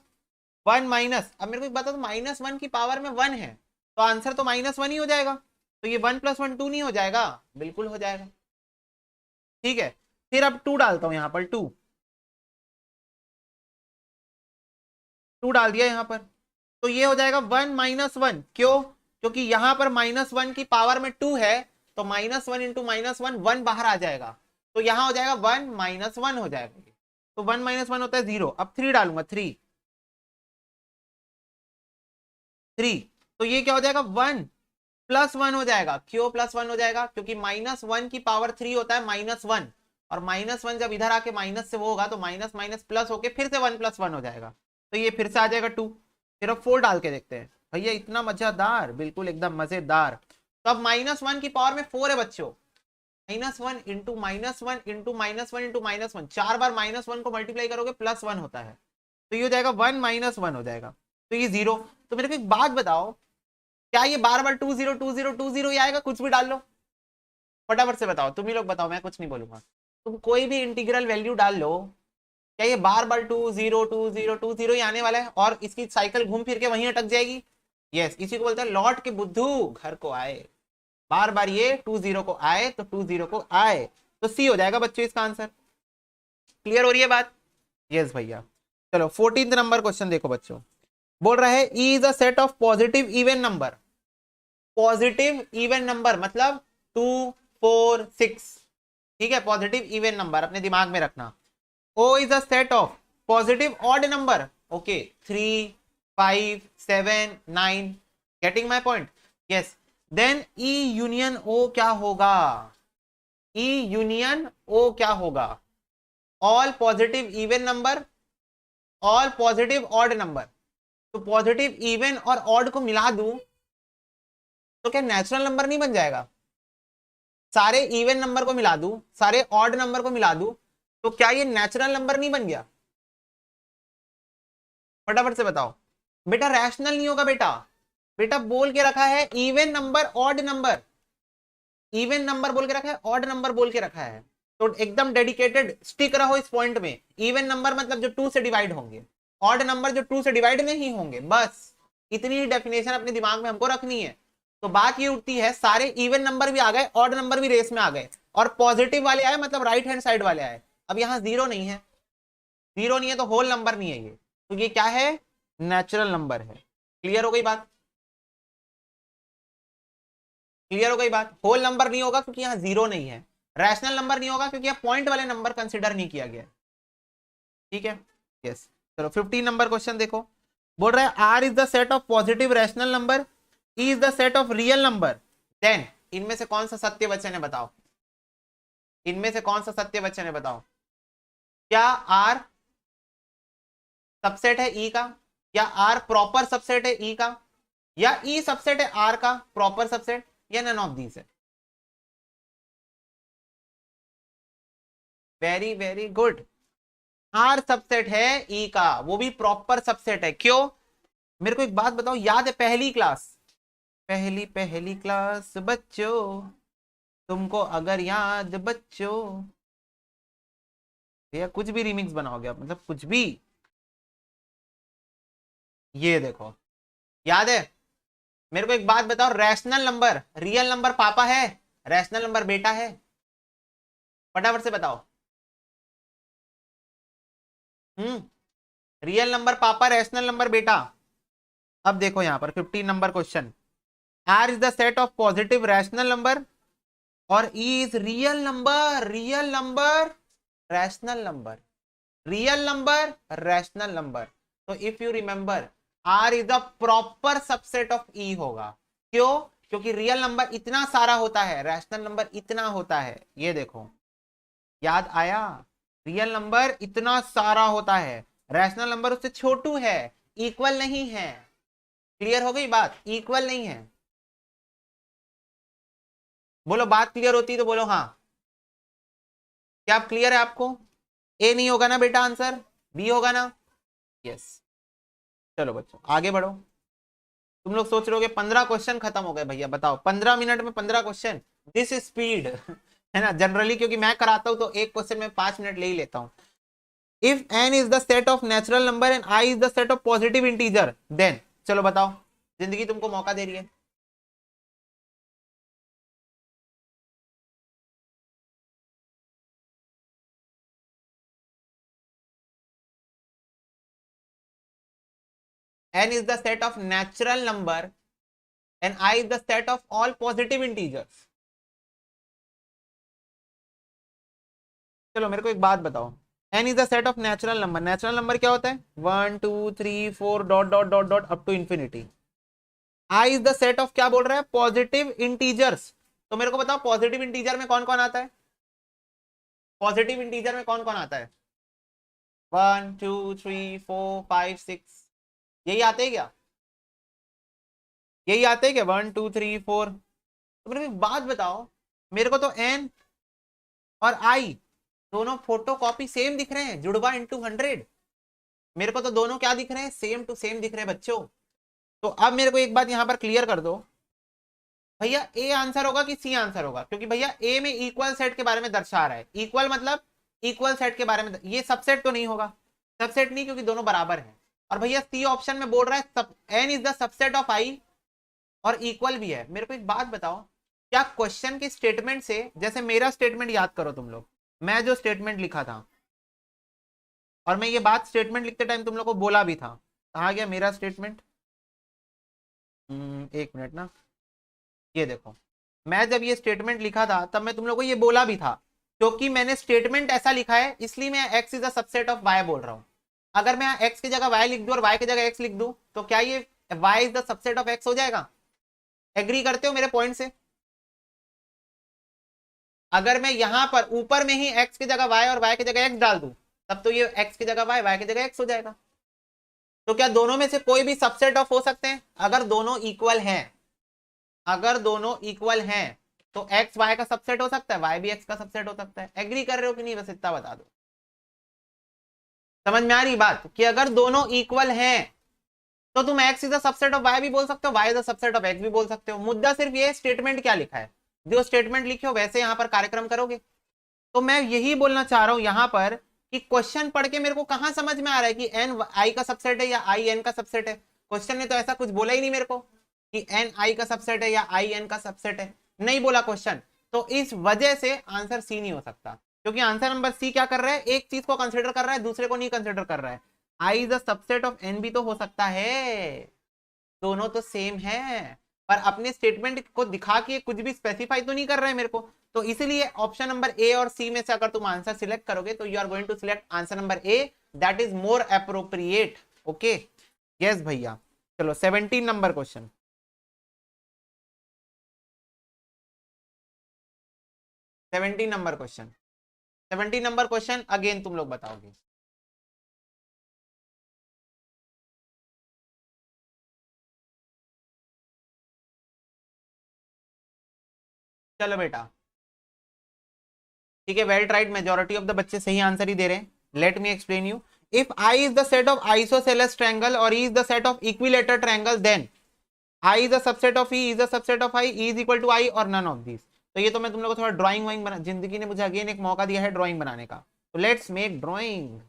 1 माइनस, अब मेरे को एक बता दो, -1 की पावर में 1 है तो आंसर तो -1 ही हो जाएगा। तो ये 1 + 1 2 नहीं हो जाएगा? बिल्कुल हो जाएगा। ठीक है, फिर अब 2 डालता हूं यहाँ पर, 2 डाल दिया यहाँ पर। तो ये हो जाएगा 1 - 1। क्यों? क्योंकि यहां पर -1 की पावर में 2 है, तो -1 इंटू -1 1 बाहर आ जाएगा, तो यहां हो जाएगा 1 - 1 हो जाएगा। तो 1 - 1 होता है 0। अब 3 डालूंगा, 3। तो ये क्या हो जाएगा? 1 + 1 हो जाएगा। क्यों +1 हो जाएगा? क्योंकि -1 की पावर 3 होता है -1, और -1 जब इधर आके माइनस से वो होगा तो माइनस माइनस प्लस होके फिर से 1 + 1 हो जाएगा, तो ये फिर से आ जाएगा 2। फिर अब 4 डाल के देखते हैं। भैया इतना मजेदार, बिल्कुल एकदम मजेदार। तो अब -1 की पावर में 4 है बच्चों, -1 इंटू -1 इंटू -1 इंटू -1, 4 बार -1 को मल्टीप्लाई करोगे +1 होता है, तो ये हो जाएगा 1 - 1 हो जाएगा, तो ये 0। तो मेरे को एक बात बताओ, क्या ये बार बार 2 0 ही आएगा? कुछ भी डाल लो, फटाफट से बताओ, तुम ही लोग बताओ, मैं कुछ नहीं बोलूंगा। तुम कोई भी इंटीग्रल वैल्यू डाल लो, क्या ये बार बार 2 0 2 0 2 0 ही आने वाला है और इसकी साइकिल घूम फिर के वहीं अटक जाएगी? यस, इसी को बोलते हैं लौट के बुद्धू घर को आए। बार बार ये 2 0 को आए तो 2 0 को आए, तो सी हो जाएगा बच्चों इसका आंसर। क्लियर हो रही है बात? यस भैया। चलो 14th नंबर क्वेश्चन देखो बच्चों। बोल रहा है ई is a set of positive even number. Positive even number मतलब 2 4 6। ठीक है, पॉजिटिव इवन नंबर अपने दिमाग में रखना। O is a set of positive odd number. Okay, 3 5 7 9। Getting my point? Yes. Then E union O क्या होगा? E union O क्या होगा? All positive even number, all positive odd number। तो positive even और ऑड को मिला दूं तो क्या नेचुरल नंबर नहीं बन जाएगा? सारे इवन नंबर को मिला दूं, सारे ऑड नंबर को मिला दूं, तो क्या ये नेचुरल नंबर नहीं बन गया? फटाफट से बताओ। बेटा रैशनल नहीं होगा बेटा, बेटा बोल के रखा है even number odd number, even number बोल के रखा है, ऑड नंबर बोल के रखा है, तो एकदम डेडिकेटेड स्टिक रहो इस पॉइंट में। इवन नंबर मतलब जो 2 से डिवाइड होंगे, ऑड नंबर जो 2 से डिवाइड नहीं होंगे, बस इतनी ही डेफिनेशन अपने दिमाग में हमको रखनी है। तो बात ये उठती है, सारे इवन नंबर भी आ गए, ऑड नंबर भी रेस में आ गए, और पॉजिटिव वाले आए मतलब राइट हैंड साइड वाले आए। अब यहाँ 0 नहीं है, 0 नहीं है तो होल नंबर नहीं है ये, तो ये क्या है? नेचुरल नंबर है। क्लियर हो गई बात? क्लियर हो गई बात? होल नंबर नहीं होगा क्योंकि यहाँ 0 नहीं है, रैशनल नंबर नहीं होगा क्योंकि यहाँ पॉइंट वाले नंबर कंसिडर नहीं किया गया। ठीक है, यस। चलो 15 नंबर क्वेश्चन देखो। बोल रहा है R is the set of positive rational number, E is the set of real number, then इनमें से कौन सा सत्य वचन है बताओ? इनमें से कौन सा सत्य वचन है बताओ? क्या आर सबसेट है ई का, या आर प्रॉपर सबसेट है ई का, या ई सबसेट है आर का प्रॉपर सबसेट, या नन ऑफ दीज है? Very very good. R subset है ई का, वो भी प्रॉपर सबसेट है। क्यों? मेरे को एक बात बताओ, याद है पहली क्लास, पहली पहली क्लास बच्चों, तुमको अगर याद बच्चों, या कुछ भी रिमिक्स बनाओगे आप, मतलब कुछ भी। ये देखो, याद है? मेरे को एक बात बताओ, रैशनल नंबर रियल नंबर पापा है, रैशनल नंबर बेटा है? फटाफट से बताओ। Real number papa, rational number बेटा। अब देखो यहां पर 15 number question. R is the set of positive rational number और E is real number, real number rational number, real number rational number. तो if you remember, R is the proper subset of E होगा। क्यों? क्योंकि real number इतना सारा होता है, rational number इतना होता है। ये देखो, याद आया? रियल नंबर इतना सारा होता है, रैशनल नंबर उससे छोटू है, इक्वल नहीं है। क्लियर हो गई बात? इक्वल नहीं है। बोलो बात क्लियर होती तो बोलो हाँ। क्या आप क्लियर है आपको? ए नहीं होगा ना बेटा, आंसर बी होगा ना? यस। चलो बच्चों आगे बढ़ो। तुम लोग सोच रहे होगे 15 क्वेश्चन खत्म हो गए भैया, बताओ 15 मिनट में 15 क्वेश्चन, दिस स्पीड है ना। जनरली क्योंकि मैं कराता हूं तो एक क्वेश्चन में 5 मिनट ले ही लेता हूं। If n is the set of natural number and i is the set of positive integer then, चलो बताओ, जिंदगी तुमको मौका दे रही है। n is the set of natural number and I is the set of all positive integers। चलो मेरे को एक बात बताओ, n is the set of natural number, natural number क्या होता है? 1 2 3 4 dot dot dot dot up to infinity. I is the set of क्या बोल रहा है? Positive integers. तो मेरे को बताओ पॉजिटिव इंटीजर में कौन कौन आता है? पॉजिटिव इंटीजर में कौन कौन आता है? 1 2 3 4 5 6, यही आते हैं क्या? यही आते हैं क्या? 1 2 3 4। तो मेरे को एक बात बताओ, मेरे को तो n और i दोनों फोटो कॉपी सेम दिख रहे हैं, जुड़वा इंटू 100। मेरे को तो दोनों क्या दिख रहे हैं? सेम टू सेम दिख रहे हैं बच्चों। तो अब मेरे को एक बात यहां पर क्लियर कर दो, भैया ए आंसर होगा कि सी आंसर होगा? क्योंकि भैया ए में इक्वल सेट के बारे में दर्शा रहा है, इक्वल मतलब इक्वल सेट के बारे में, ये सबसेट तो नहीं होगा, सबसेट नहीं क्योंकि दोनों बराबर हैं। और भैया सी ऑप्शन में बोल रहा है सब N is the subset of I और इक्वल भी है। मेरे को एक बात बताओ, क्या क्वेश्चन के स्टेटमेंट से, जैसे मेरा स्टेटमेंट याद करो तुम लोग, मैं जो स्टेटमेंट लिखा था, और मैं ये बात स्टेटमेंट लिखते टाइम तुम लोग को बोला भी था, कहाँ गया मेरा स्टेटमेंट? एक मिनट ना, ये देखो, मैं जब ये स्टेटमेंट लिखा था तब मैं तुम लोग को ये बोला भी था, क्योंकि मैंने स्टेटमेंट ऐसा लिखा है इसलिए मैं x is a subset of y बोल रहा हूं। अगर मैं x की जगह y लिख दूं और y की जगह x लिख दूं तो क्या ये y is the subset of x हो जाएगा? एग्री करते हो मेरे पॉइंट से? अगर मैं यहां पर ऊपर में ही x की जगह y और y की जगह x डाल दूं तब तो ये x की जगह y की जगह x हो जाएगा। तो क्या दोनों में से कोई भी सबसेट ऑफ हो सकते हैं? अगर दोनों इक्वल हैं, अगर दोनों इक्वल हैं तो x y का सबसेट हो सकता है, y भी x का सबसेट हो सकता है। एग्री कर रहे हो कि नहीं? बस इतना बता दो। समझ में आ रही बात कि अगर दोनों इक्वल हैं तो तुम x is the subset of y भी बोल सकते हो, y is the subset of x भी बोल सकते हो। मुद्दा सिर्फ ये स्टेटमेंट क्या लिखा है, जो स्टेटमेंट लिखे हो वैसे यहां पर कार्यक्रम करोगे। तो मैं यही बोलना चाह रहा हूं यहां पर कि क्वेश्चन पढ़ के मेरे को कहां समझ में आ रहा है कि n i का सबसेट है या i n का सबसेट है? क्वेश्चन ने तो ऐसा कुछ बोला ही नहीं मेरे को कि n i का सबसेट है या i n का सबसेट है, नहीं बोला क्वेश्चन। तो इस वजह से आंसर सी नहीं हो सकता, क्योंकि आंसर नंबर सी क्या कर रहा है? एक चीज को कंसिडर कर रहा है, दूसरे को नहीं कंसिडर कर रहा है। i is the subset of n भी तो हो सकता है, दोनों तो सेम है, पर अपने स्टेटमेंट को दिखा के कुछ भी स्पेसिफाई तो नहीं कर रहे हैं मेरे को। तो इसीलिए ऑप्शन नंबर ए और सी में से अगर तुम आंसर सिलेक्ट करोगे तो you are going to select answer number A, that is more appropriate. Okay yes भैया। चलो 17 number question, 17 number question, 17 number question again तुम लोग बताओगे। चलो बेटा ठीक है, well tried, majority of the बच्चे सही आंसर ही दे रहे हैं। Let me explain you, if I is the set of isosceles triangle और E is the set of equilateral triangle then I is the subset of E is the subset of I, E is equal to I और none of this. तो ये तो मैं तुम लोग को थोड़ा ड्राइंग वाइंग बना, जिंदगी ने मुझे अगेन एक मौका दिया है ड्राइंग बनाने का, तो लेट्स मेक ड्राइंग।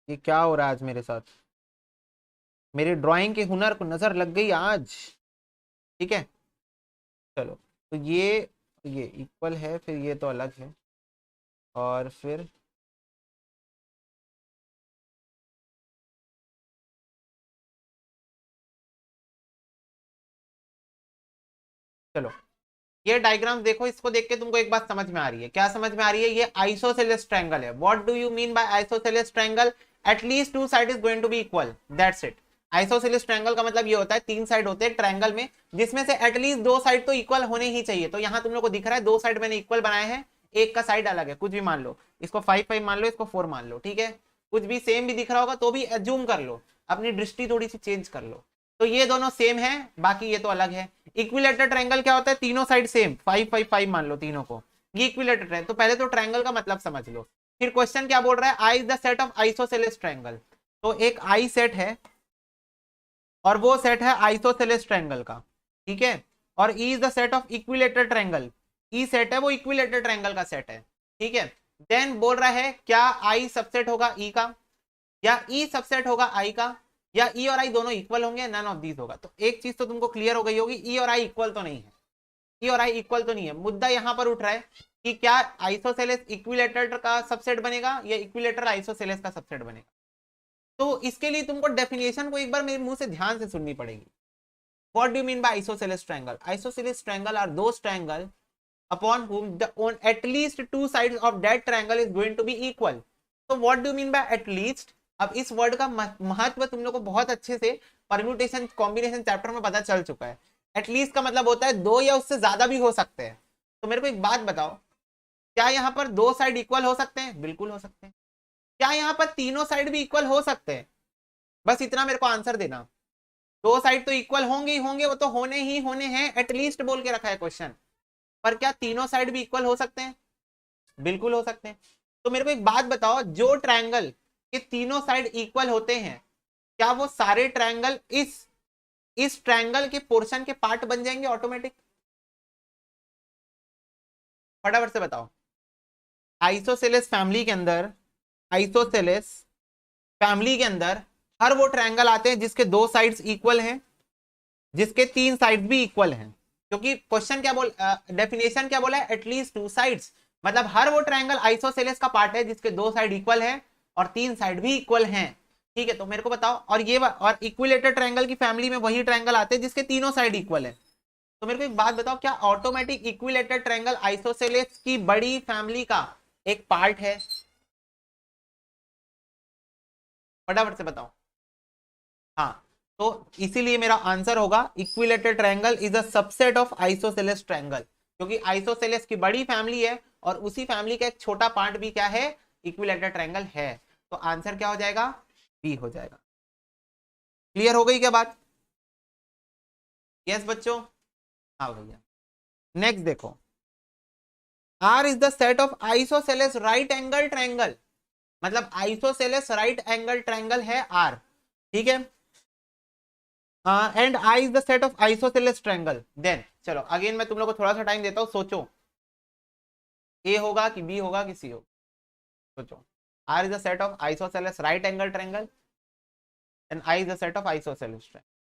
ये क्या हो रहा है आज मेरे साथ? मेरी ड्राइंग के हुनर को नजर लग गई आज। ठीक है चलो, तो ये इक्वल है, फिर ये तो अलग है, और फिर चलो ये डायग्राम देखो, इसको देख के तुमको एक बात समझ में आ रही है। क्या समझ में आ रही है? ये आइसोसेलेस ट्रायंगल है। What do you mean by isosceles triangle? At least two side is going to be equal, that's it. Isosceles triangle का मतलब ये होता है तीन साइड होते हैं ट्रायंगल में, जिसमें से एटलीस्ट दो साइड तो इक्वल होने ही चाहिए। तो यहाँ तुम लोग को दिख रहा है दो साइड मैंने इक्वल बनाए हैं, एक का साइड अलग है, कुछ भी मान लो, इसको 5 5 मान लो, इसको 4 मान लो, ठीक है, कुछ भी सेम भी दिख रहा होगा तो भी एज्यूम कर लो, अपनी दृष्टि थोड़ी सी चेंज कर लो। तो ये दोनों सेम है, बाकी ये तो अलग है। इक्विलेटरल ट्रायंगल क्या होता है, तीनों साइड सेम, 5 5 5 मान लो तीनों को, ये इक्विलेटरल है। तो पहले तो ट्रायंगल का मतलब समझ लो। फिर क्वेश्चन क्या बोल रहा है, I is the set of isosceles triangle. तो एक आई सेट है और वो सेट है आइसोसेलेस ट्रायंगल का, ठीक है। और E is the set of equilateral triangle, E set है वो इक्विलेटरल ट्रायंगल का सेट है, ठीक है। देन बोल रहा है क्या आई सबसेट होगा ई का, या ई सबसेट होगा आई का, या ई और आई दोनों इक्वल होंगे, नन ऑफ दीज होगा। तो एक चीज तो तुमको क्लियर हो गई होगी, ई और आई इक्वल तो नहीं है, ई और आई इक्वल तो नहीं है। मुद्दा यहां पर उठ रहा है कि क्या आइसोसेलेस इक्विलेटरल का सबसेट बनेगा या इक्विलेटरल आइसोसेलेस का सबसेट बनेगा। तो इसके लिए तुमको डेफिनेशन को एक बार मेरे मुंह से ध्यान से सुननी पड़ेगी। What do you mean by isosceles triangle? Isosceles triangle are those triangle upon whom on at least two sides of that triangle is going to be equal. So what do you mean by at least? अब इस word का महत्व तुम लोग को बहुत अच्छे से परम्यूटेशन कॉम्बिनेशन चैप्टर में पता चल चुका है। एटलीस्ट का मतलब होता है दो या उससे ज्यादा भी हो सकते हैं। तो मेरे को एक बात बताओ, क्या यहाँ पर दो साइड इक्वल हो सकते हैं? बिल्कुल हो सकते हैं। क्या यहाँ पर तीनों साइड भी इक्वल हो सकते हैं? बस इतना मेरे को आंसर देना। दो साइड तो इक्वल होंगे ही होंगे, वो तो होने ही होने हैं, एटलीस्ट बोल के रखा है क्वेश्चन। पर क्या तीनों साइड भी इक्वल हो सकते हैं? बिल्कुल हो सकते हैं। तो मेरे को एक बात बताओ, जो ट्रायंगल के तीनों साइड इक्वल होते हैं, क्या वो सारे ट्रायंगल इस ट्रायंगल के पोर्शन के पार्ट बन जाएंगे ऑटोमेटिक? फटाफट से बताओ। आइसोसेलेस फैमिली के अंदर, आइसोसेलेस फैमिली के अंदर हर वो ट्रायंगल आते हैं जिसके दो साइड्स इक्वल हैं, जिसके तीन साइड्स भी इक्वल हैं। क्योंकि क्वेश्चन क्या डेफिनेशन क्या बोला है, एटलीस्ट टू साइड्स, मतलब हर वो ट्रायंगल आइसोसेलेस का पार्ट है जिसके दो साइड इक्वल है और तीन साइड भी इक्वल हैं, ठीक है। तो मेरे को बताओ, और ये और इक्विलेटरल ट्रायंगल की फैमिली में वही ट्रायंगल आते हैं जिसके तीनों साइड इक्वल है। तो मेरे को एक बात बताओ, क्या ऑटोमेटिक इक्विलेटरल ट्रायंगल आइसोसेलेस की बड़ी फैमिली का एक पार्ट है? फटाफट से बताओ। हाँ, तो इसीलिए मेरा आंसर होगा equilateral triangle is a subset of isosceles triangle, क्योंकि आइसोसेलेस की बड़ी फैमिली है और उसी फैमिली का एक छोटा पार्ट भी क्या है, इक्विलेटरल ट्रायंगल है। तो आंसर क्या हो जाएगा, बी हो जाएगा। क्लियर हो गई क्या बात? यस बच्चों, हाँ भैया। नेक्स्ट देखो, R is the set of isosceles right angle triangle, मतलब आइसोसेलेस राइट एंगल ट्रायंगल है आर, ठीक है। And I is the set of isosceles triangle. Then चलो अगेन मैं तुम लोग को थोड़ा सा टाइम देता हूं, सोचो ए होगा कि बी होगा कि सी होगा, सोचो। R is the set of isosceles right angle triangle and I is the set of isosceles triangle.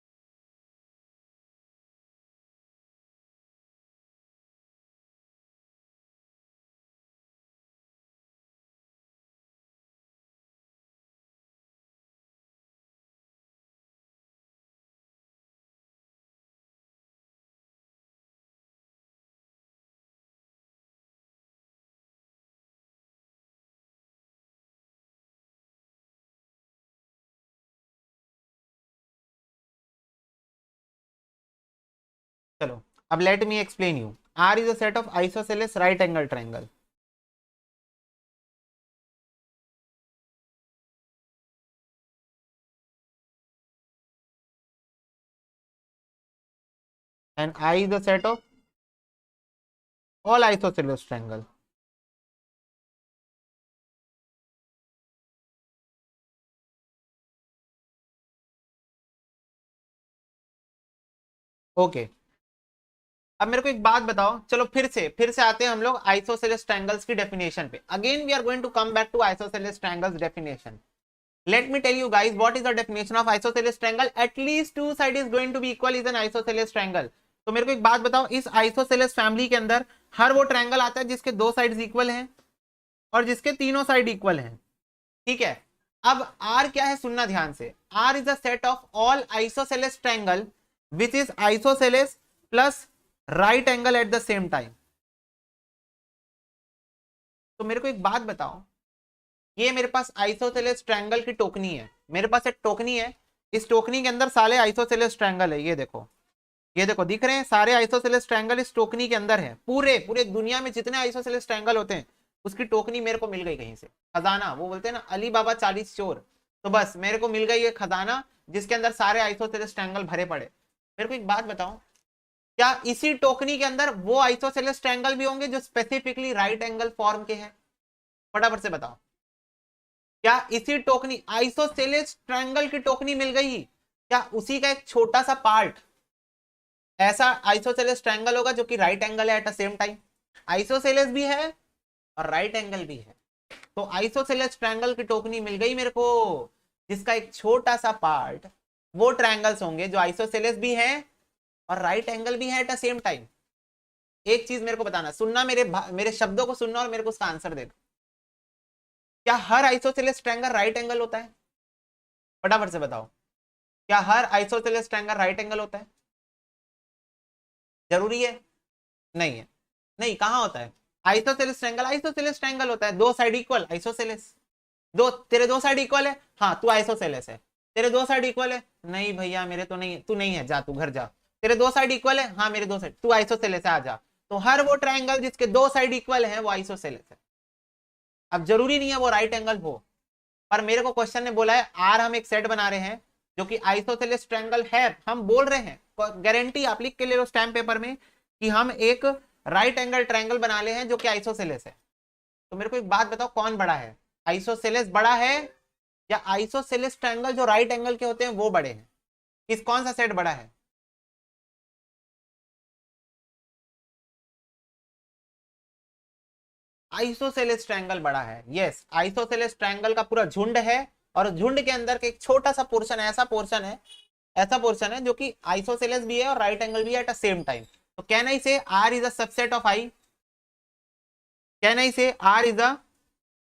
चलो अब let me explain you. R is a set of isosceles right angle triangle, and I is the set of all isosceles triangle. Okay, अब मेरे को एक बात बताओ, चलो फिर से आते हैं हम लोग आइसोसेलेस ट्रायंगल्स की डेफिनेशन पे। Again we are going to come back to isosceles triangles definition. Let me tell you guys what is the definition of isosceles triangle. At least two side is going to be equal is an isosceles triangle. तो मेरे को एक बात बताओ, इस isosceles family के अंदर हर वो ट्रायंगल आता है जिसके दो साइड्स इक्वल हैं और जिसके तीनों साइड इक्वल हैं, ठीक है। अब R क्या है, सुनना ध्यान से। R is a set of all isosceles triangle which is isosceles plus right angle at the same time. तो मेरे को एक बात बताओ, ये मेरे पास आइसोसेलेस ट्रायंगल की टोकनी है, मेरे पास एक टोकनी है, इस टोकनी के अंदर साले आइसोसेलेस ट्रायंगल है, ये देखो ये देखो दिख रहे हैं सारे आइसोसेलेस ट्रायंगल इस टोकनी के अंदर है, पूरे पूरे दुनिया में जितने आइसोसेलेस ट्रायंगल होते हैं उसकी टोकनी मेरे को मिल गई कहीं से, खजाना, वो बोलते हैं ना अली बाबा 40 चोर, तो बस मेरे को मिल गई ये खजाना जिसके अंदर सारे आइसोसेलेस ट्रायंगल भरे पड़े। मेरे को एक बात बताओ, क्या इसी टोकनी के अंदर वो आइसोसेलेस ट्रायंगल भी होंगे जो स्पेसिफिकली राइट एंगल फॉर्म के हैं? फटाफट से बताओ, क्या इसी टोकनी आइसोसेलेस ट्रायंगल की टोकनी मिल गई, क्या उसी का एक छोटा सा पार्ट ऐसा आइसोसेलेस ट्रायंगल होगा जो कि राइट एंगल है at the same time? Isosceles भी है और राइट एंगल भी है, तो आइसोसेलेस ट्रायंगल की टोकनी मिल गई मेरे को जिसका एक छोटा सा पार्ट वो ट्रायंगल्स होंगे जो आइसोसेलेस भी है और राइट एंगल भी है एट द सेम टाइम। एक चीज मेरे को बताना, सुनना, मेरे शब्दों को सुनना और मेरे को उसका आंसर देना। क्या हर आइसोसेलेस ट्रायंगल राइट एंगल होता है? फटाफट से बताओ, क्या हर आइसोसेलेस ट्रायंगल राइट एंगल होता है? जरूरी है? नहीं है, नहीं, कहां होता है? आइसोसेलेस ट्रायंगल होता है, दो साइड इक्वल, आइसोसेलेस। तेरे दो साइड इक्वल है, हाँ तू आइसोसेलेस है। तेरे दो साइड इक्वल है, नहीं भैया मेरे तो नहीं है, तू नहीं है, जा तू घर जा। तेरे दो साइड इक्वल है, हाँ मेरे दो साइड, तू आइसोसेलेस है, आ जा। तो हर वो ट्रायंगल जिसके दो साइड इक्वल है वो आइसोसेलेस है। अब जरूरी नहीं है वो राइट एंगल हो, पर मेरे को क्वेश्चन ने बोला है आर हम एक सेट बना रहे हैं जो कि आइसोसेलेस ट्रायंगल है, हम बोल रहे हैं, गारंटी आप लिख के ले लो स्टैम्प पेपर में कि हम एक राइट एंगल ट्रायंगल बना ले हैं जो कि आइसोसेलेस है। तो मेरे को एक बात बताओ, कौन बड़ा है? आइसोसेलेस बड़ा है या आइसोसेलेस ट्रायंगल जो राइट एंगल के होते हैं वो बड़े हैं? कौन सा सेट बड़ा है? आइसोसेलेस ट्रायंगल बड़ा है, यस। आइसोसेलेस ट्रायंगल का पूरा झुंड है और झुंड के अंदर के एक छोटा सा पोर्शन, ऐसा पोर्शन है जो कि आइसोसेलेस भी है और राइट एंगल भी है एट द सेम टाइम। तो can I say R is a subset of I? Can I say R is a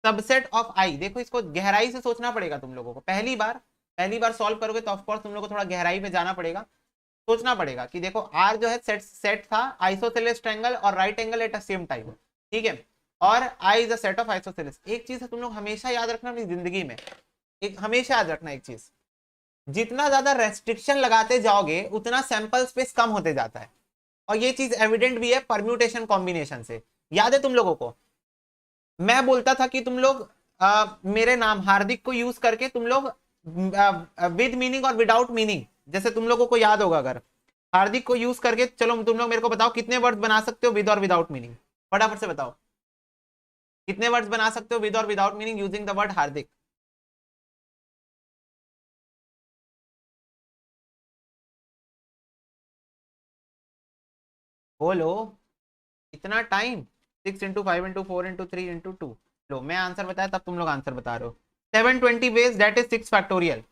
subset of I? देखो इसको गहराई से सोचना पड़ेगा तुम लोगों को, पहली बार सॉल्व करोगे तो ऑफकोर्स तुम लोगों को थोड़ा गहराई में जाना पड़ेगा, सोचना पड़ेगा कि देखो आर जो है सेट था आइसोसेलेस ट्रायंगल और right angle at the same time, ठीक है, और I is a set of isosceles. एक चीज है तुम लोग हमेशा याद रखना अपनी जिंदगी में, एक हमेशा याद रखना एक चीज, जितना ज्यादा रेस्ट्रिक्शन लगाते जाओगे उतना सैंपल स्पेस कम होते जाता है, और ये चीज एविडेंट भी है परम्यूटेशन कॉम्बिनेशन से। याद है तुम लोगों को, मैं बोलता था कि तुम लोग मेरे नाम हार्दिक को यूज करके तुम लोग विद मीनिंग और विदाउट मीनिंग, जैसे तुम लोगों को याद होगा, अगर हार्दिक को यूज करके, चलो तुम लोग मेरे को बताओ कितने वर्ड्स बना सकते हो विद और विदाउट मीनिंग? फटाफट से बताओ, कितने वर्ड्स बना सकते हो विद और without meaning using the word हार्दिक? बोलो, इतना टाइम? 6 × 5 × 4 × 3 × 2। लो मैं आंसर बताया तब तुम लोग आंसर बता रहे हो। 720 ways, that is 6 factorial,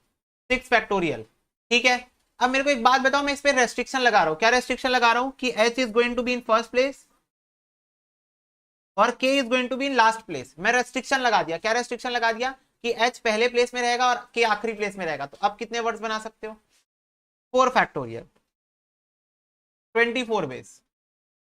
6 factorial, ठीक है। अब मेरे को एक बात बताओ, मैं इस पे रेस्ट्रिक्शन लगा रहा हूँ, क्या रेस्ट्रिक्शन लगा रहा हूँ कि h is going to be in first place और k is going to be in last place. मैं रेस्ट्रिक्शन लगा दिया, क्या रेस्ट्रिक्शन लगा दिया कि h पहले प्लेस में रहेगा और k आखिरी प्लेस में रहेगा। तो अब कितने वर्ड्स बना सकते हो? 4 फैक्टोरियल, 24 वेज,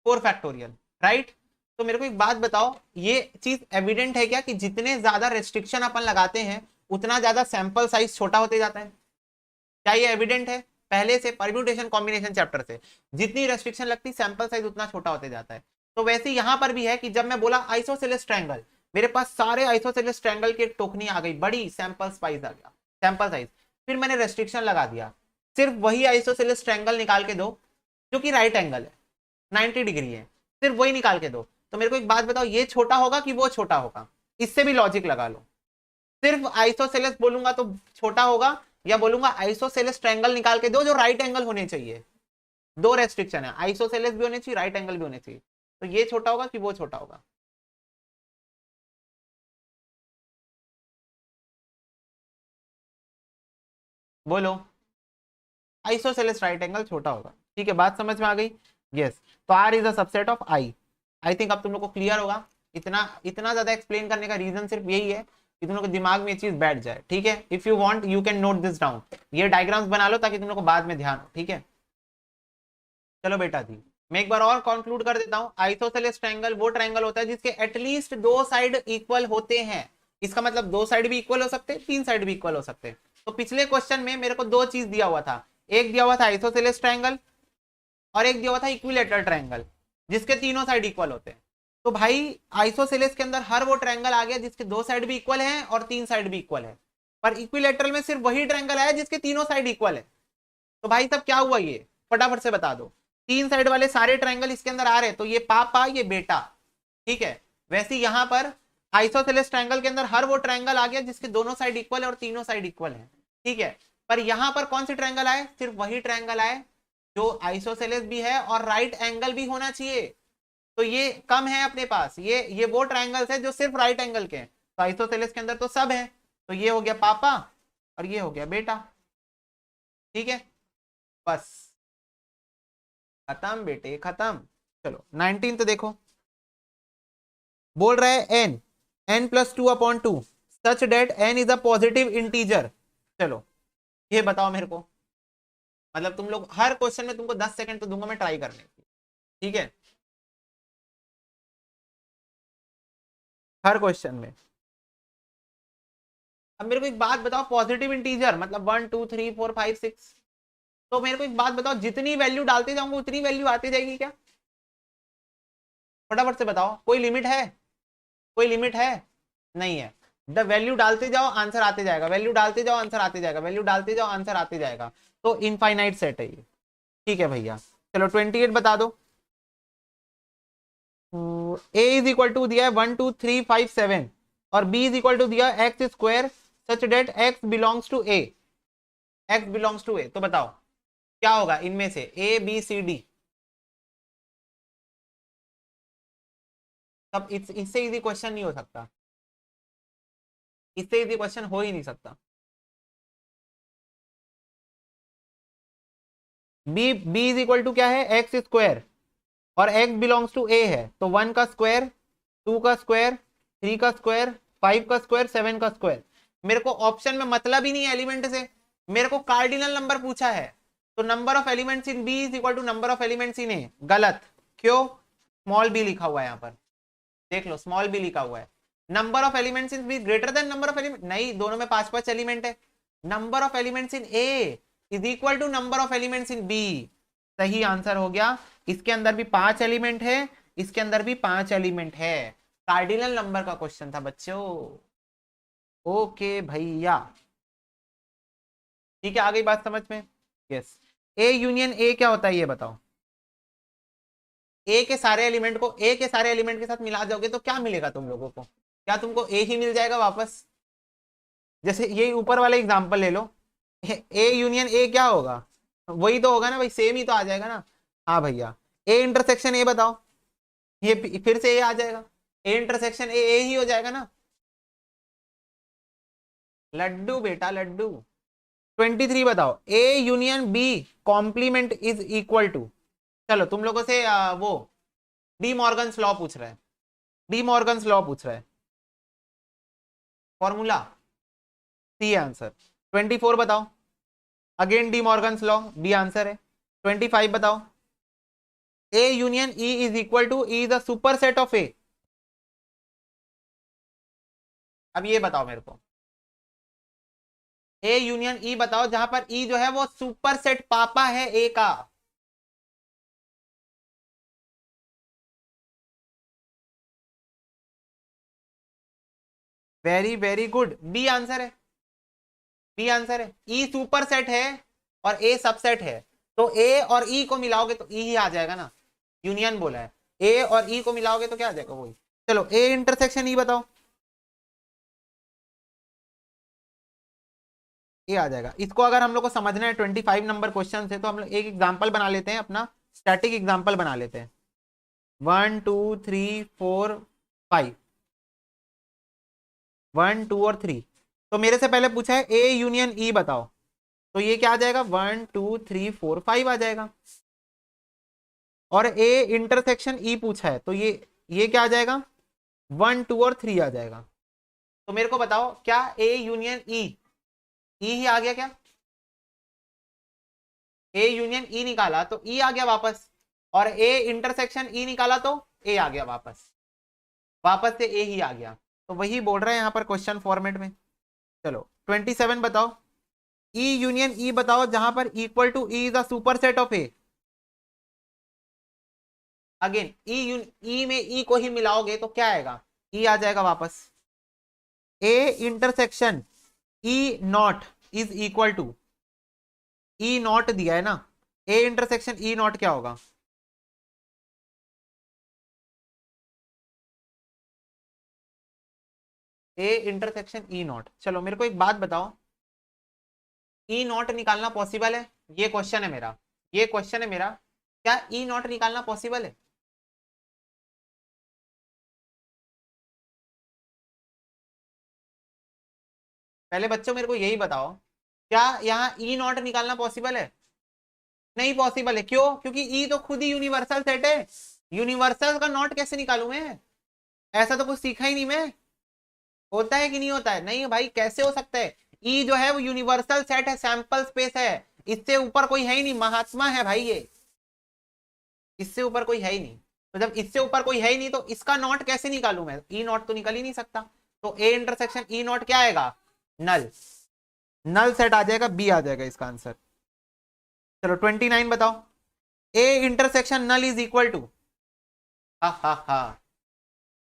4 फैक्टोरियल, राइट। तो मेरे को एक बात बताओ, ये चीज एविडेंट है क्या कि जितने ज्यादा रेस्ट्रिक्शन अपन लगाते हैं उतना ज्यादा सैंपल साइज छोटा होते जाता है? क्या ये एविडेंट है? पहले से परम्यूटेशन कॉम्बिनेशन चैप्टर से, जितनी रेस्ट्रिक्शन लगती सैंपल साइज उतना छोटा होते जाता है। तो वैसे यहां पर भी है कि जब मैं बोला आइसोसेलेस ट्रायंगल, मेरे पास सारे आइसोसेलेस ट्रायंगल की एक टोकनी आ गई, बड़ी सैंपल साइज आ गया, सैंपल साइज। फिर मैंने रेस्ट्रिक्शन लगा दिया, सिर्फ वही आइसोसेलेस ट्रायंगल निकाल के दो जो कि राइट एंगल है, 90 डिग्री है, सिर्फ वही निकाल के दो। तो मेरे को एक बात बताओ, ये छोटा होगा कि वो छोटा होगा? इससे भी लॉजिक लगा लो, सिर्फ आइसोसेलेस बोलूंगा तो छोटा होगा, या बोलूंगा आइसोसेलेस ट्रायंगल निकाल के दो जो राइट एंगल होने चाहिए? दो रेस्ट्रिक्शन है, आइसोसेलेस भी होने चाहिए, राइट एंगल भी होने चाहिए, तो ये छोटा होगा कि वो छोटा होगा? बोलो, आइसोसेलेस राइट एंगल छोटा होगा, ठीक है, बात समझ में आ गई? यस। तो R is a subset of I. I think अब तुम लोग को क्लियर होगा, इतना इतना ज्यादा एक्सप्लेन करने का रीजन सिर्फ यही है कि तुम लोग के दिमाग में ये चीज बैठ जाए, ठीक है। If you want you can note this down, ये डायग्राम्स बना लो ताकि तुम लोग को बाद में ध्यान हो, ठीक है। चलो बेटा जी, मैं एक बार और कंक्लूड कर देता हूं, आइसोसेलेस ट्रायंगल वो ट्रायंगल होता है जिसके एटलीस्ट दो साइड इक्वल होते हैं। इसका मतलब दो साइड भी इक्वल हो सकते हैं, तीन साइड भी इक्वल हो सकते हैं। तो पिछले क्वेश्चन में मेरे को दो चीज दिया हुआ था, एक दिया हुआ था आइसोसेलेस ट्रायंगल, और एक दिया हुआ था इक्विलेटरल ट्रायंगल जिसके तीनों साइड इक्वल होते हैं। तो भाई आइसोसेलेस के अंदर हर वो ट्रायंगल आ गया जिसके 2 साइड भी इक्वल है और 3 साइड भी इक्वल है, पर इक्विलेटरल में सिर्फ वही ट्रायंगल आया जिसके तीनों साइड इक्वल है। तो भाई सब क्या हुआ, ये फटाफट से बता दो। 3 साइड वाले सारे ट्रायंगल इसके अंदर आ रहे, तो ये पापा ये बेटा, ठीक है। वैसे यहां पर आइसोसेलेस ट्रायंगल के अंदर हर वो ट्रायंगल आ गया जिसके दोनों साइड इक्वल है और तीनों साइड इक्वल है, ठीक है। पर यहां पर कौन से ट्रायंगल आए, सिर्फ वही ट्रायंगल आए जो आइसोसेलेस भी है और राइट एंगल भी होना चाहिए। तो ये कम है अपने पास, ये वो ट्रायंगल्स है जो सिर्फ राइट एंगल के हैं। तो आइसोसेलेस के अंदर तो सब है, तो ये हो गया पापा और ये हो गया बेटा, ठीक है। बस खत्म बेटे खत्म। चलो 19 तो देखो, बोल रहा है n +2/2 such that n is a positive integer. चलो ये बताओ मेरे को, मतलब तुम लोग हर क्वेश्चन में तुमको 10 सेकंड तो दूंगा मैं ट्राई करने की, ठीक है, हर क्वेश्चन में। अब मेरे को एक बात बताओ, पॉजिटिव इंटीजर मतलब 1 2 3 4 5 6, तो मेरे को एक बात बताओ, जितनी वैल्यू डालते जाऊंगा उतनी वैल्यू आती जाएगी क्या? फटाफट से बताओ, कोई लिमिट है? कोई लिमिट है? नहीं है। द वैल्यू डालते जाओ आंसर आते जाएगा, वैल्यू डालते जाओ आंसर आते जाएगा, वैल्यू डालते जाओ आंसर आते जाएगा। तो इनफाइनाइट सेट है ये, ठीक है भैया। चलो 28 बता दो। a इज इक्वल टू दिया है 1 2 3 5 7 और b इज इक्वल टू दिया x square such that x belongs to a, x belongs to a। तो बताओ क्या होगा इनमें से a b c d? सब इससे इजी क्वेश्चन नहीं हो सकता, इससे इजी क्वेश्चन हो ही नहीं सकता। b इज इक्वल टू क्या है, एक्स स्क्वायर, और x बिलोंग्स टू a है, तो 1 का स्क्वायर 2 का स्क्वायर 3 का स्क्वायर 5 का स्क्वायर 7 का स्क्वायर। मेरे को ऑप्शन में मतलब ही नहीं है एलिमेंट से, मेरे को कार्डिनल नंबर पूछा है। तो number of elements in b is equal to number of elements in a, गलत। क्यों? स्मॉल b लिखा हुआ है यहाँ पर, देख लो स्मॉल b लिखा हुआ है। Number of elements in b greater than number of element, नहीं, दोनों में 5 एलिमेंट है। Number of elements in a is equal to number of elements in b। सही आंसर हो गया। इसके अंदर भी 5 एलिमेंट है, इसके अंदर भी 5 एलिमेंट है। कार्डिनल नंबर का क्वेश्चन था बच्चों। ओके भैया, ठीक है, आ गई बात समझ में? यस। ए यूनियन ए क्या होता है ये बताओ। ए के सारे एलिमेंट को ए के सारे एलिमेंट के साथ मिला दोगे तो क्या मिलेगा तुम लोगों को? क्या तुमको ए ही मिल जाएगा वापस? जैसे ये ऊपर वाला एग्जांपल ले लो, ए यूनियन ए क्या होगा, वही तो होगा ना भाई, सेम ही तो आ जाएगा ना। हाँ भैया, ए इंटरसेक्शन ए बताओ, ये फिर से ए आ जाएगा, ए इंटरसेक्शन ए ही हो जाएगा ना। लड्डू बेटा लड्डू। 23 बताओ, A union B complement is equal to. चलो तुम लोगों से वो डी मॉर्गन्स लॉ पूछ रहा है, डी मॉर्गन्स लॉ पूछ रहा है, फॉर्मूला सी आंसर। 24 बताओ, again D Morgan's law, D answer है। 25 बताओ, A union E is equal to E is a super set of A. अब ये बताओ मेरे को, ए यूनियन ई बताओ जहां पर ई जो है वो सुपर सेट पापा है ए का। Very very good, B answer है, बी आंसर है। ई सुपर सेट है और ए सबसेट है, तो ए और ई को मिलाओगे तो ई ही आ जाएगा ना, यूनियन बोला है, ए और ई को मिलाओगे तो क्या आ जाएगा वही। चलो ए इंटरसेक्शन ई बताओ, ये आ जाएगा। इसको अगर हम लोग को समझना है 25 नंबर क्वेश्चन है तो हम लोग एक एग्जांपल बना लेते हैं, अपना स्टैटिक एग्जांपल बना लेते हैं। 1 2 3 4 5, 1 2 और 3। तो मेरे से पहले पूछा है ए यूनियन ई बताओ, तो ये क्या आ जाएगा 1 2 3 4 5 आ जाएगा। और ए इंटरसेक्शन ई पूछा है तो ये क्या आ जाएगा 1 2 और 3 आ जाएगा। तो मेरे को बताओ क्या ए यूनियन ई ही आ गया क्या? ए यूनियन ई निकाला तो ई आ गया वापस, और ए इंटरसेक्शन ई निकाला तो ए आ गया वापस, वापस से ए ही आ गया। तो वही बोल रहे हैं यहाँ पर क्वेश्चन फॉर्मेट में। चलो 27 बताओ, ई यूनियन ई बताओ जहां पर equal to E is a super set of A. Again E में ई को ही मिलाओगे तो क्या आएगा, ई आ जाएगा वापस। A intersection E not is equal to, E not दिया है ना, ए इंटरसेक्शन ई नॉट क्या होगा, ए इंटरसेक्शन ई नॉट। चलो मेरे को एक बात बताओ, ई नॉट निकालना पॉसिबल है, ये क्वेश्चन है मेरा, ये क्वेश्चन है मेरा, क्या ई नॉट निकालना पॉसिबल है? पहले बच्चों मेरे को यही बताओ, क्या यहाँ ई नॉट निकालना पॉसिबल है? नहीं पॉसिबल है, क्यों? क्योंकि ई तो खुद ही यूनिवर्सल सेट है, यूनिवर्सल का नॉट कैसे निकालू मैं? ऐसा तो कुछ सीखा ही नहीं मैं। होता है कि नहीं होता है? नहीं भाई, कैसे हो सकता है? ई जो है वो यूनिवर्सल सेट है, सैंपल स्पेस है, इससे ऊपर कोई है ही नहीं, महात्मा है भाई ये, इससे ऊपर कोई है ही नहीं। तो जब इससे ऊपर कोई है ही नहीं तो इसका नॉट कैसे निकालू मैं? ई नॉट तो निकल ही नहीं सकता। तो ए इंटरसेक्शन ई नॉट क्या आएगा? नल। नल सेट आ जाएगा, बी आ जाएगा इसका आंसर। चलो 29 बताओ, A intersection null is equal to, हा हा हा,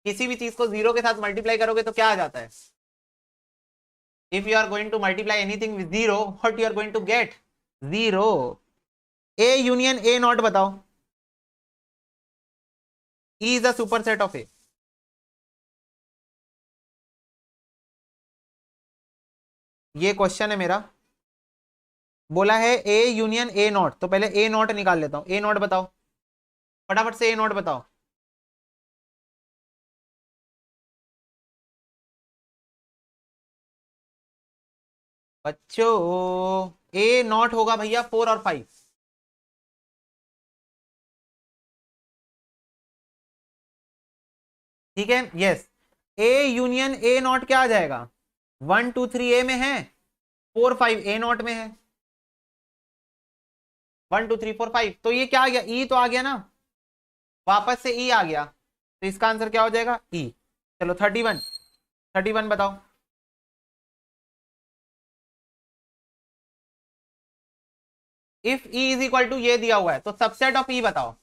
किसी भी चीज को जीरो के साथ मल्टीप्लाई करोगे तो क्या आ जाता है? If you are going to multiply anything with zero, what you are going to get? Zero. A union A naught बताओ, E is the super set of A. ये क्वेश्चन है मेरा, बोला है ए यूनियन ए नॉट, तो पहले ए not निकाल लेता हूं। ए नॉट बताओ, फटाफट से ए नॉट बताओ। बच्चों ए नॉट होगा भैया 4 और 5। ठीक है, yes. A union A not क्या आ जाएगा? 1 2 3 ए में है, 4 5 ए नॉट में है। 1 2 3 4 5, तो ये क्या आ गया? ई तो आ गया ना, वापस से ई आ गया, तो इसका आंसर क्या हो जाएगा? ई। चलो 31, 31 बताओ। If E is equal to ये दिया हुआ है तो सबसेट ऑफ ई बताओ।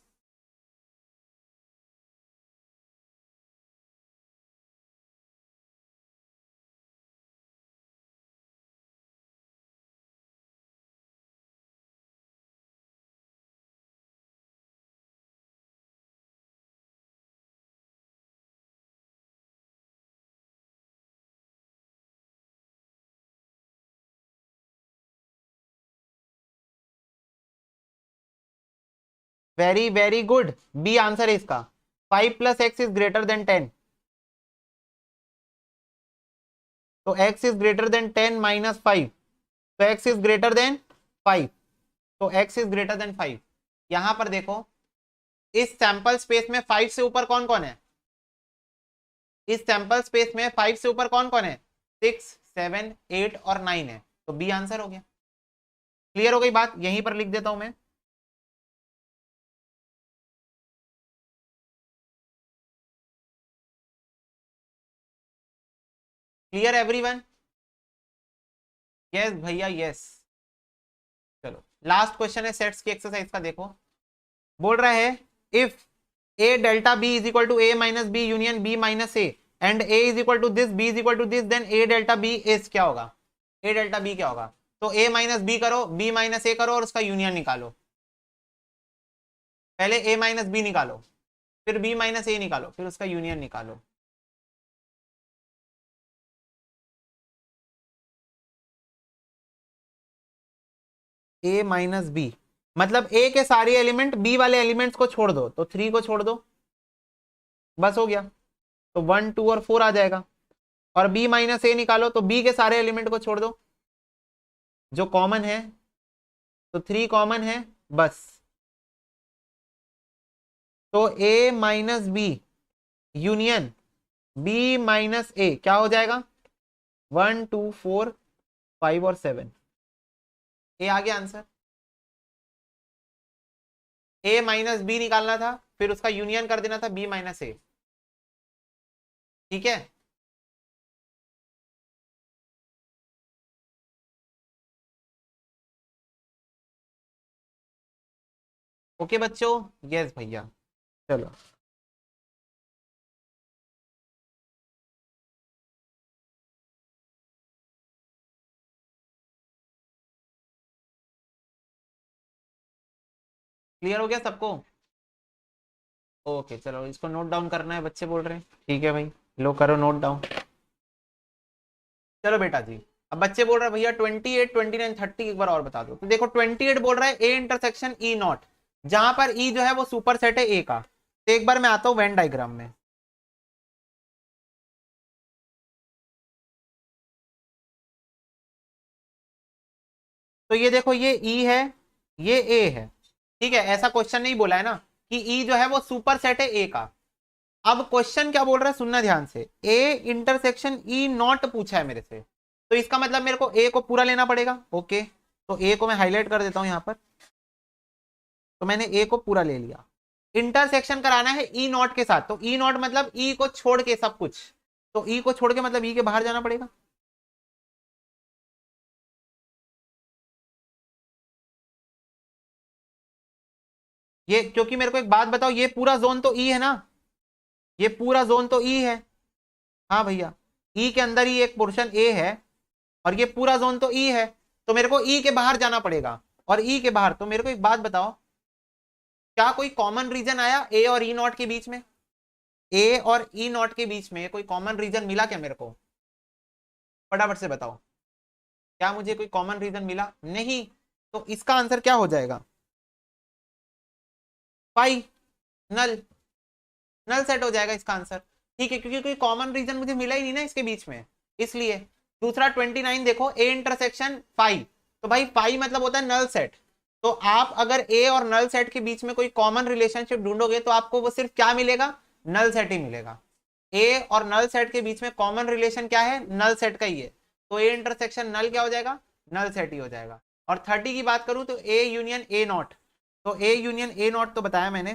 Very very good, B answer है इसका। 5 plus x is greater than 10, तो x is greater than 10 minus 5, तो x इज ग्रेटर देन 5, तो x इज ग्रेटर देन 5। यहां पर देखो, इस सैंपल स्पेस में 5 से ऊपर कौन कौन है? इस सैंपल स्पेस में 5 से ऊपर कौन कौन है? 6 7 8 और 9 है, तो बी आंसर हो गया। क्लियर हो गई बात? यहीं पर लिख देता हूं मैं। Clear everyone? यस भैया यस। चलो लास्ट क्वेश्चन है सेट्स की एक्सरसाइज का, देखो बोल रहा है if A delta B is equal to A minus B union B minus A and A is equal to this, B is equal to this, then A delta B is क्या होगा? A delta B क्या होगा? तो A minus B करो, B minus A करो और उसका union निकालो। पहले ए माइनस बी निकालो, फिर बी माइनस ए निकालो, फिर उसका यूनियन निकालो। ए माइनस बी मतलब ए के सारे एलिमेंट बी वाले एलिमेंट्स को छोड़ दो, तो 3 को छोड़ दो, बस हो गया। तो 1 2 और 4 आ जाएगा। और बी माइनस ए निकालो, तो बी के सारे एलिमेंट को छोड़ दो, जो कॉमन है, तो 3 कॉमन है, बस। तो A minus B union B minus A क्या हो जाएगा? 1 2 4 5 और 7, ए आ गया आंसर। ए माइनस बी निकालना था, फिर उसका यूनियन कर देना था बी माइनस ए। ठीक है, ओके बच्चों, यस भैया। चलो क्लियर हो गया सबको? ओके चलो, इसको नोट डाउन करना है, बच्चे बोल रहे हैं। ठीक है भाई, लो करो नोट डाउन। चलो बेटा जी, अब बच्चे बोल रहे हैं भैया 28, 29, 30 एक बार और बता दो। तो देखो 28 बोल रहा है ए इंटरसेक्शन ई नॉट, जहां पर ई जो है वो सुपर सेट है ए का। तो एक बार मैं आता हूं वेन डायग्राम में। तो ये देखो, ये ई है, ये ए है, ठीक है। ऐसा क्वेश्चन नहीं बोला है ना कि ई जो है वो सुपर सेट है ए का। अब क्वेश्चन क्या बोल रहा है, सुनना ध्यान से। ए इंटरसेक्शन ई नॉट पूछा है मेरे से, तो इसका मतलब मेरे को ए को पूरा लेना पड़ेगा। ओके, तो ए को मैं हाईलाइट कर देता हूं यहां पर। तो मैंने ए को पूरा ले लिया। इंटरसेक्शन कराना है ई नॉट के साथ, तो ई नॉट मतलब ई को छोड़ के सब कुछ। तो ई को छोड़ के मतलब ई के बाहर जाना पड़ेगा। ये क्योंकि मेरे को एक बात बताओ, ये पूरा जोन तो ई है ना, ये पूरा जोन तो ई है। हाँ भैया, ई के अंदर ही एक पोर्शन ए है और ये पूरा जोन तो ई है। तो मेरे को ई के बाहर जाना पड़ेगा। और ई के बाहर, तो मेरे को एक बात बताओ, क्या कोई कॉमन रीजन आया ए और ई नॉट के बीच में? ए और ई नॉट के बीच में कोई कॉमन रीजन मिला क्या मेरे को? फटाफट से बताओ, क्या मुझे कोई कॉमन रीजन मिला? नहीं। तो इसका आंसर क्या हो जाएगा? पाई, नल, नल सेट हो जाएगा इसका आंसर। ठीक है, क्योंकि कोई कॉमन रीजन मुझे मिला ही नहीं ना इसके बीच में, इसलिए। दूसरा 29 देखो, ए इंटरसेक्शन फाइव, तो भाई फाइव मतलब होता है नल सेट। तो आप अगर ए और नल सेट के बीच में कोई कॉमन रिलेशनशिप ढूंढोगे तो आपको वो सिर्फ क्या मिलेगा? नल सेट ही मिलेगा। ए और नल सेट के बीच में कॉमन रिलेशन क्या है? नल सेट का ही है। तो ए इंटरसेक्शन नल क्या हो जाएगा? नल सेट ही हो जाएगा। और 30 की बात करूं तो ए यूनियन ए नॉट, तो ए यूनियन ए नॉट तो बताया मैंने।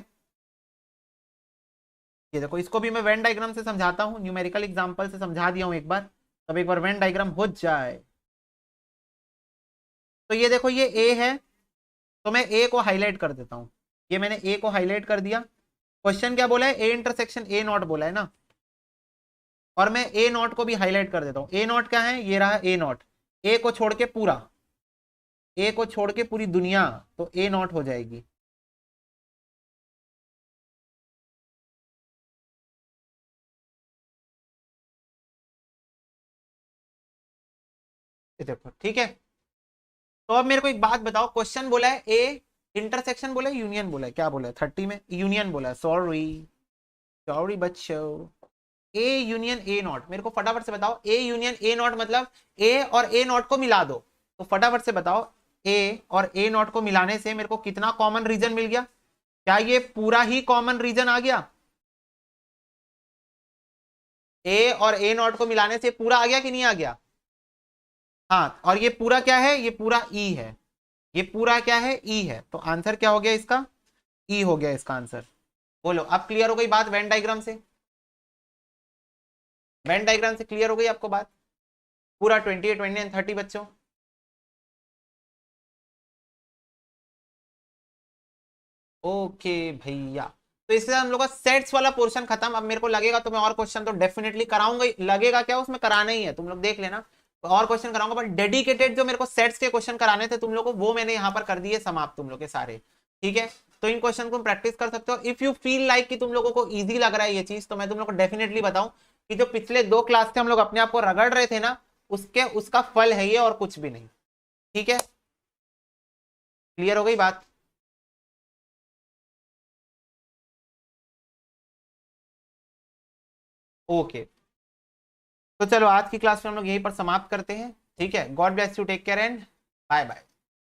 ये देखो, इसको भी मैं वेन डायग्राम से समझाता हूँ, न्यूमेरिकल एग्जांपल से समझा दिया हूँ एक बार। तब एक बार वेन डायग्राम हो जाए। तो ये देखो, ये ए है, तो मैं ए को हाईलाइट कर देता हूँ। ये मैंने ए को हाईलाइट कर दिया। क्वेश्चन क्या बोला है? ए इंटरसेक्शन ए नॉट बोला है ना, और मैं ए नॉट को भी हाईलाइट कर देता हूँ। ए नॉट क्या है? ये रहा ए नॉट। ए को छोड़ के पूरा, ए को छोड़ के पूरी दुनिया, तो ए नॉट हो जाएगी। ये देखो, ठीक है। तो अब मेरे को एक बात बताओ, क्वेश्चन बोला है ए इंटरसेक्शन बोला है, यूनियन बोला है, क्या बोला है? 30 में यूनियन बोला है। सॉरी सॉरी बच्चों, ए यूनियन ए नॉट। मेरे को फटाफट से बताओ, ए यूनियन ए नॉट मतलब ए और ए नॉट को मिला दो। तो फटाफट से बताओ, ए और ए नॉट को मिलाने से मेरे को कितना कॉमन रीजन मिल गया? क्या ये पूरा ही कॉमन रीजन आ गया? ए और ए नॉट को मिलाने से पूरा आ गया कि नहीं आ गया? हाँ, और ये पूरा क्या है? ये पूरा ई है। ये पूरा क्या है? ई है। तो आंसर क्या हो गया इसका? ई हो गया इसका आंसर। बोलो, अब क्लियर हो गई बात वेन डायग्राम से? वेन डायग्राम से क्लियर हो गई आपको बात पूरा? 28, 29, 30 बच्चों। ओके भैया, तो इसके साथ हम लोग का सेट्स वाला पोर्शन खत्म। अब मेरे को लगेगा तो मैं और क्वेश्चन तो डेफिनेटली कराऊंगा ही। लगेगा क्या, उसमें कराना ही है, तुम लोग देख लेना। तो और क्वेश्चन कराऊंगा, बट डेडिकेटेड जो मेरे को सेट्स के क्वेश्चन कराने थे तुम लोग को, वो मैंने यहाँ पर कर दिए समाप्त तुम लोग के सारे। ठीक है, तो इन क्वेश्चन को प्रैक्टिस कर सकते हो। इफ यू फील लाइक कि तुम लोगों को ईजी लग रहा है ये चीज, तो मैं तुम लोग को डेफिनेटली बताऊं कि जो पिछले 2 क्लास से हम लोग अपने आप को रगड़ रहे थे ना, उसका फल है ये, और कुछ भी नहीं। ठीक है, क्लियर हो गई बात? ओके, तो चलो आज की क्लास में हम लोग यहीं पर समाप्त करते हैं। ठीक है, God bless you, take care and bye bye.